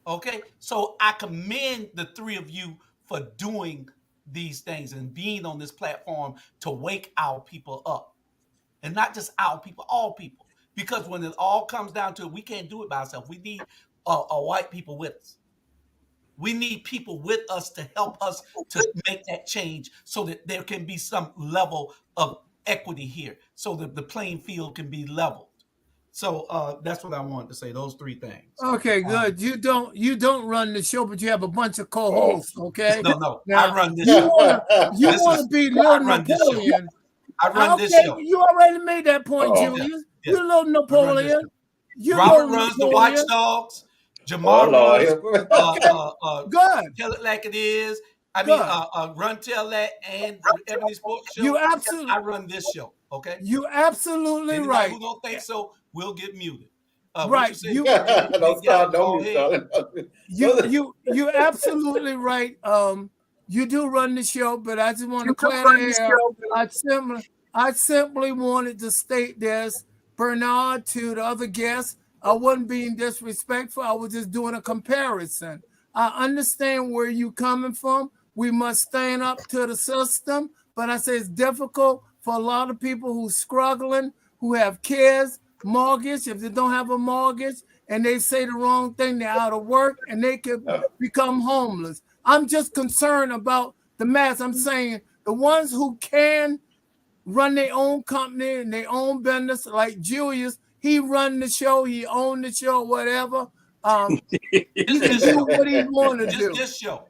Okay, so I commend the 3 of you for doing these things and being on this platform to wake our people up. And not just our people, all people. Because when it all comes down to it, we can't do it by ourselves. We need white people with us. We need people with us to help us to make that change so that there can be some level of equity here, so that the playing field can be leveled. So that's what I wanted to say. Those 3 things. Okay, good. You don't run the show, but you have a bunch of co-hosts. Okay. No. Now, I run this show. You want to be little Napoleon? I run this show. You already made that point, Julius. Yeah. You're little Napoleon. Robert runs the Watchdogs. Jamal runs. Good. Tell it like it is. I mean, Run Tell That and Ebony Sports Show. You absolutely. I run this show. Okay. You absolutely Anybody right. who don't think so will get muted. Right. You're absolutely right. You do run the show, but I just want to clarify. I simply wanted to state this, Bernard, to the other guests. I wasn't being disrespectful. I was just doing a comparison. I understand where you're coming from. We must stand up to the system, but I say it's difficult for a lot of people who's struggling, who have kids, mortgage. If they don't have a mortgage and they say the wrong thing, they're out of work and they could become homeless. I'm just concerned about the mass. I'm saying the ones who can run their own company and their own business, like Julius, he run the show, he own the show, whatever. He can do what he want to do. This show.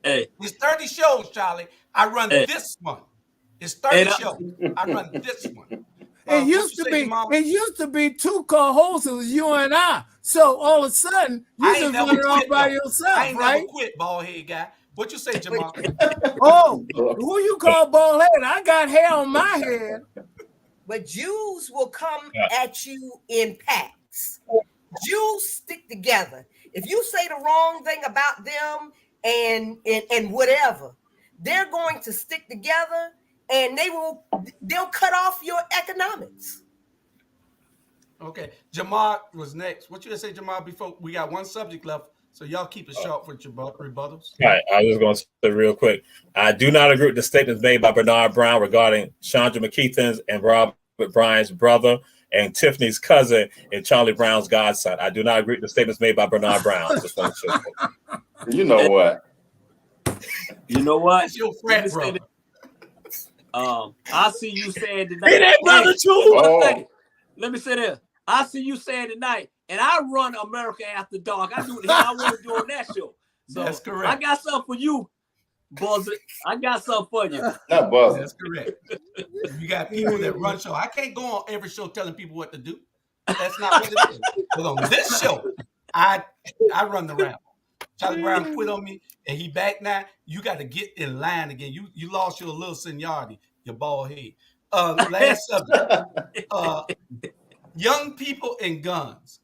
Hey. It's 30 shows, Charlie. I run this one. It's 30 shows. I run this one. It used to be 2 co-hosts, you and I. So all of a sudden, you just run it all by yourself, I ain't right? never quit, bald head guy. What you say, Jamal? Oh, who you call bald head? I got hair on my head. But Jews will come at you in packs. Jews stick together. If you say the wrong thing about them and whatever, they're going to stick together and they'll cut off your economics. Okay, Jamal was next. What you gonna say, Jamal? Before we got one subject left, so y'all keep it short with your rebuttals. All right, I was going to say real quick. I do not agree with the statements made by Bernard Brown regarding Chandra McKeithen's and Robert Bryan's brother and Tiffany's cousin and Charlie Brown's godson. I do not agree with the statements made by Bernard Brown. Just want to say. You know what? You know what? It's your friend, brother. I see you saying tonight. Hey, that brother too. Let me say this. I see you saying tonight, and I run America After Dark. I do what the hell I want to do on that show. So that's correct. I got something for you, Buzz. I got something for you. Not Buzz. That's correct. You got people that run show. I can't go on every show telling people what to do. That's not what it is. But on this show, I run the Rabble. Charlie Brown quit on me, and he back now. You got to get in line again. You lost your little seniority, your bald head. Last subject. Young people and guns.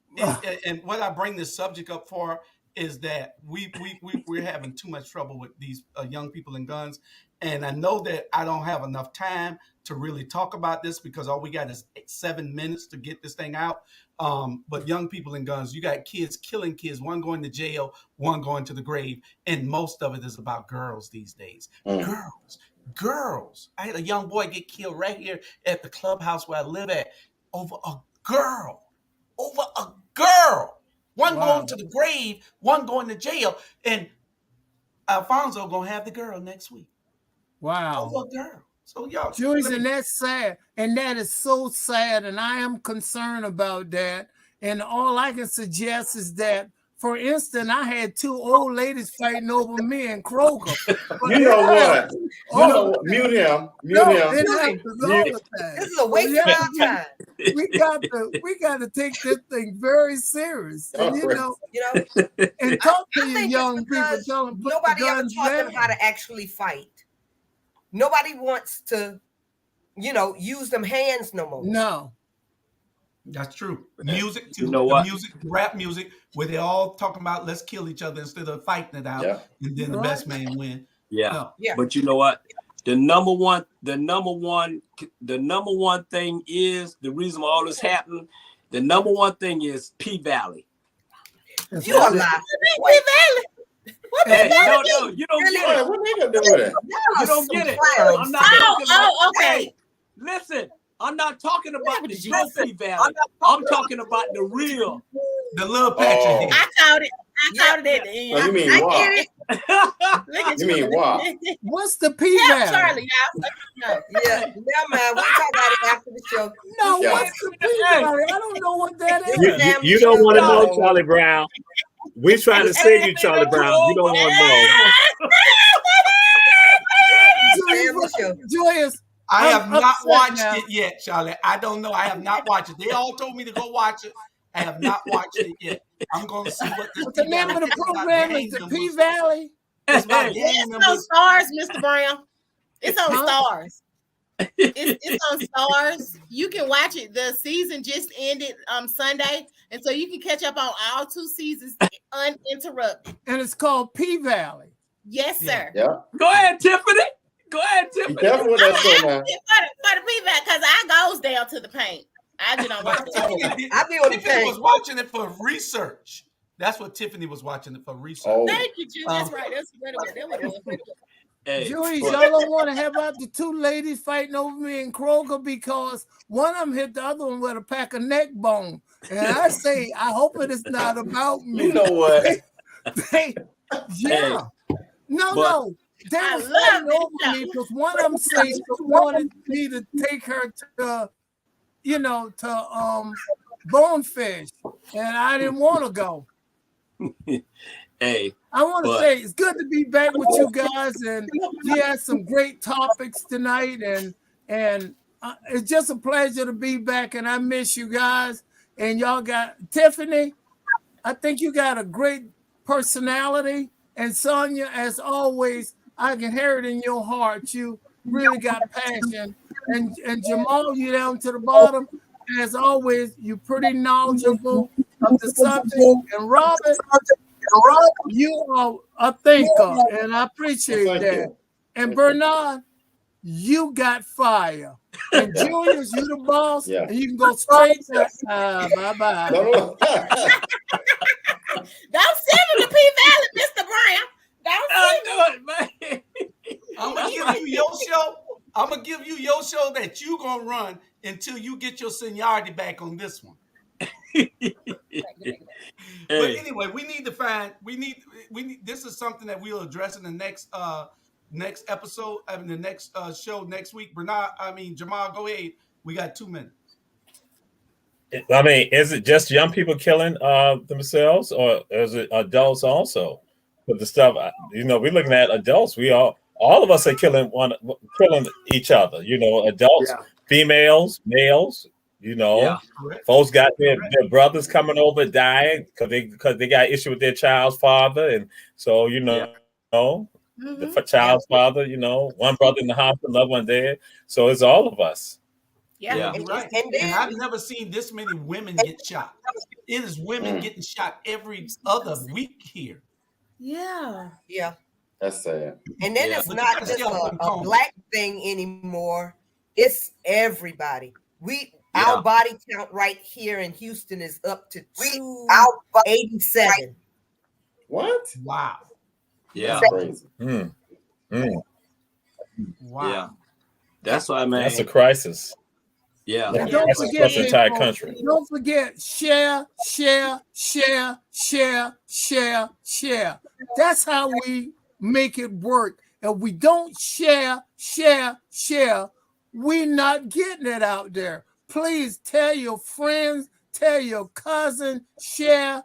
And what I bring this subject up for is that we're having too much trouble with these young people and guns. And I know that I don't have enough time to really talk about this because all we got is 7 minutes to get this thing out. But young people and guns, you got kids killing kids, one going to jail, one going to the grave. And most of it is about girls these days. Girls. I had a young boy get killed right here at the clubhouse where I live at over a girl. One going to the grave, one going to jail. And Alfonso gonna have the girl next week. Wow. Over a girl. So y'all, Julius, and that's sad. And that is so sad. And I am concerned about that. And all I can suggest is that, for instance, I had 2 old ladies fighting over me and Kroger. You know what? Mute him. This is a waste of our time. We got to take this thing very serious. And, and talk to your young people. Tell them nobody ever taught them how to actually fight. Nobody wants to, use them hands no more. No. That's true. Music too. You know what? Music, rap music, where they all talking about let's kill each other instead of fighting it out, and then the best man win. Yeah. But you know what? The number one thing is the reason why all this happened. The number one thing is P Valley. You are lying. P Valley. No, you don't get it. What they gonna do with it? You don't get it. I'm not talking about. Hey, listen. I'm not talking about the Trophy Valley. I'm talking about the real. The little patch. I caught it. At the end. Oh, you mean what? You mean what? What's the P Valley? Charlie, man. We'll talk about it after the show. No, what's the P Valley? I don't know what that is. You don't want to know, Charlie Brown. We're trying to save you, Charlie Brown. You don't want to know. Julius. I have not watched it yet, Charlie. I don't know. I have not watched it. They all told me to go watch it. I have not watched it yet. I'm going to see what this. The name of the program is the P Valley. It's on Stars, Mr. Brown. It's on Stars. It's on Stars. You can watch it. The season just ended Sunday, and so you can catch up on all 2 seasons uninterrupted. And it's called P Valley. Yes, sir. Yeah. Go ahead, Tiffany. Go ahead, Tiffany. Be careful with that show now. For the feedback, because I goes down to the paint. I do not watch it. I be on the Tiffany paint. was watching it for research. That's what Tiffany was watching it for research. Oh. Thank you, Julie. That's right. That's what Hey, Julius, y'all don't want to have out the 2 ladies fighting over me and Kroger because one of them hit the other one with a pack of neck bone. And I say, I hope it is not about me. You know what? Yeah. No. They were fighting over me because one of them said she wanted me to take her to, Bonefish, and I didn't want to go. Hey, I want to say it's good to be back with you guys, and we had some great topics tonight, and it's just a pleasure to be back, and I miss you guys. And y'all got Tiffany. I think you got a great personality, and Sonia, as always, I can hear it in your heart. You really got passion. And Jamal, you down to the bottom. As always, you're pretty knowledgeable of the subject. And Robert, you are a thinker, and I appreciate that. And Bernard, you got fire. And Julius, you the boss, and you can go straight to bye-bye. Don't send me to P Valley, Mr. Brown. Don't do it, man. I'm gonna give you your show. I'm gonna give you your show that you gonna run until you get your seniority back on this one. But anyway, we need this is something that we'll address in the next episode, the next show next week. Jamal, go ahead. We got 2 minutes. I mean, is it just young people killing themselves, or is it adults also? But the stuff, we're looking at adults. All of us are killing each other. Adults, females, males. You know, Yeah. folks got their brothers coming over dying because they got issue with their child's father, and so the child's father, one brother in the hospital, another one there. So it's all of us. Yeah. You're right. And And I've never seen this many women get shot. It is women getting shot every other week here. Yeah. Yeah. That's sad. And then it's not just a black thing anymore. It's everybody. Our body count right here in Houston is up to 287. What? Wow. Yeah. That's crazy. Wow. Yeah. That's why, man. That's a crisis. Yeah. And don't forget, the entire country. Don't forget, share. That's how we make it work. If we don't share, we're not getting it out there. Please tell your friends, tell your cousin, share.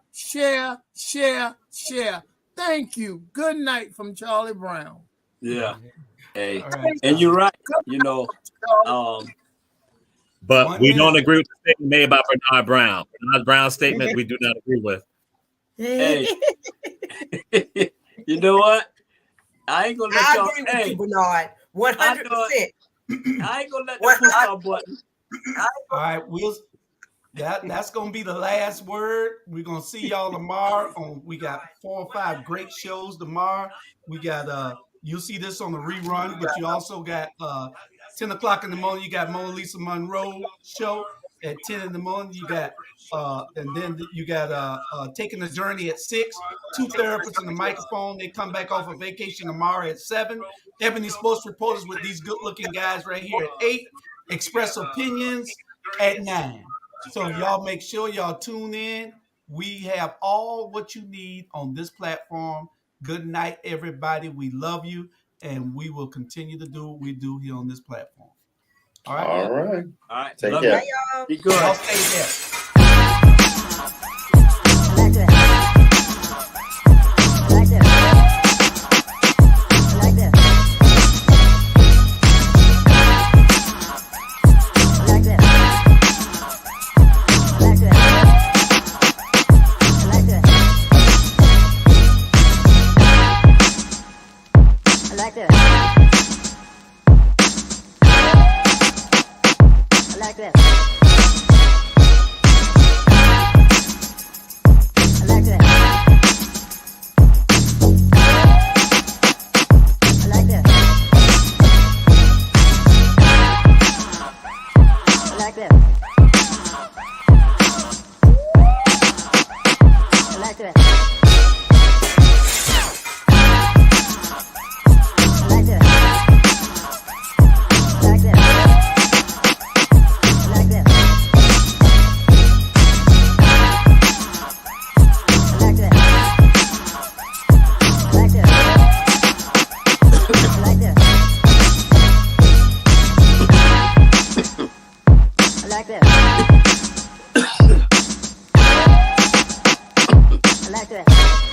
Thank you. Good night from Charlie Brown. Yeah. Hey, right. and you're right. But we don't agree with the statement made by Bernard Brown. Bernard Brown's statement we do not agree with. Hey, you know what? I ain't gonna let y'all. I agree with you, Bernard. 100%. I ain't gonna let that push our button. All right, that's gonna be the last word. We're gonna see y'all tomorrow. We got 4 or 5 great shows tomorrow. We got you'll see this on the rerun, but you also got 10 o'clock in the morning. You got Mona Lisa Monroe show at 10 in the morning. You got and then you got Taking the Journey at 6. 2 therapists on the microphone. They come back off of vacation tomorrow at 7. Ebony Sports Reporters with these good-looking guys right here at 8. Express Opinions at 9. So y'all make sure y'all tune in. We have all what you need on this platform. Good night, everybody. We love you, and we will continue to do what we do here on this platform. All right. All right. All right. Take Love care. you. Be good. Y'all stay there. like that.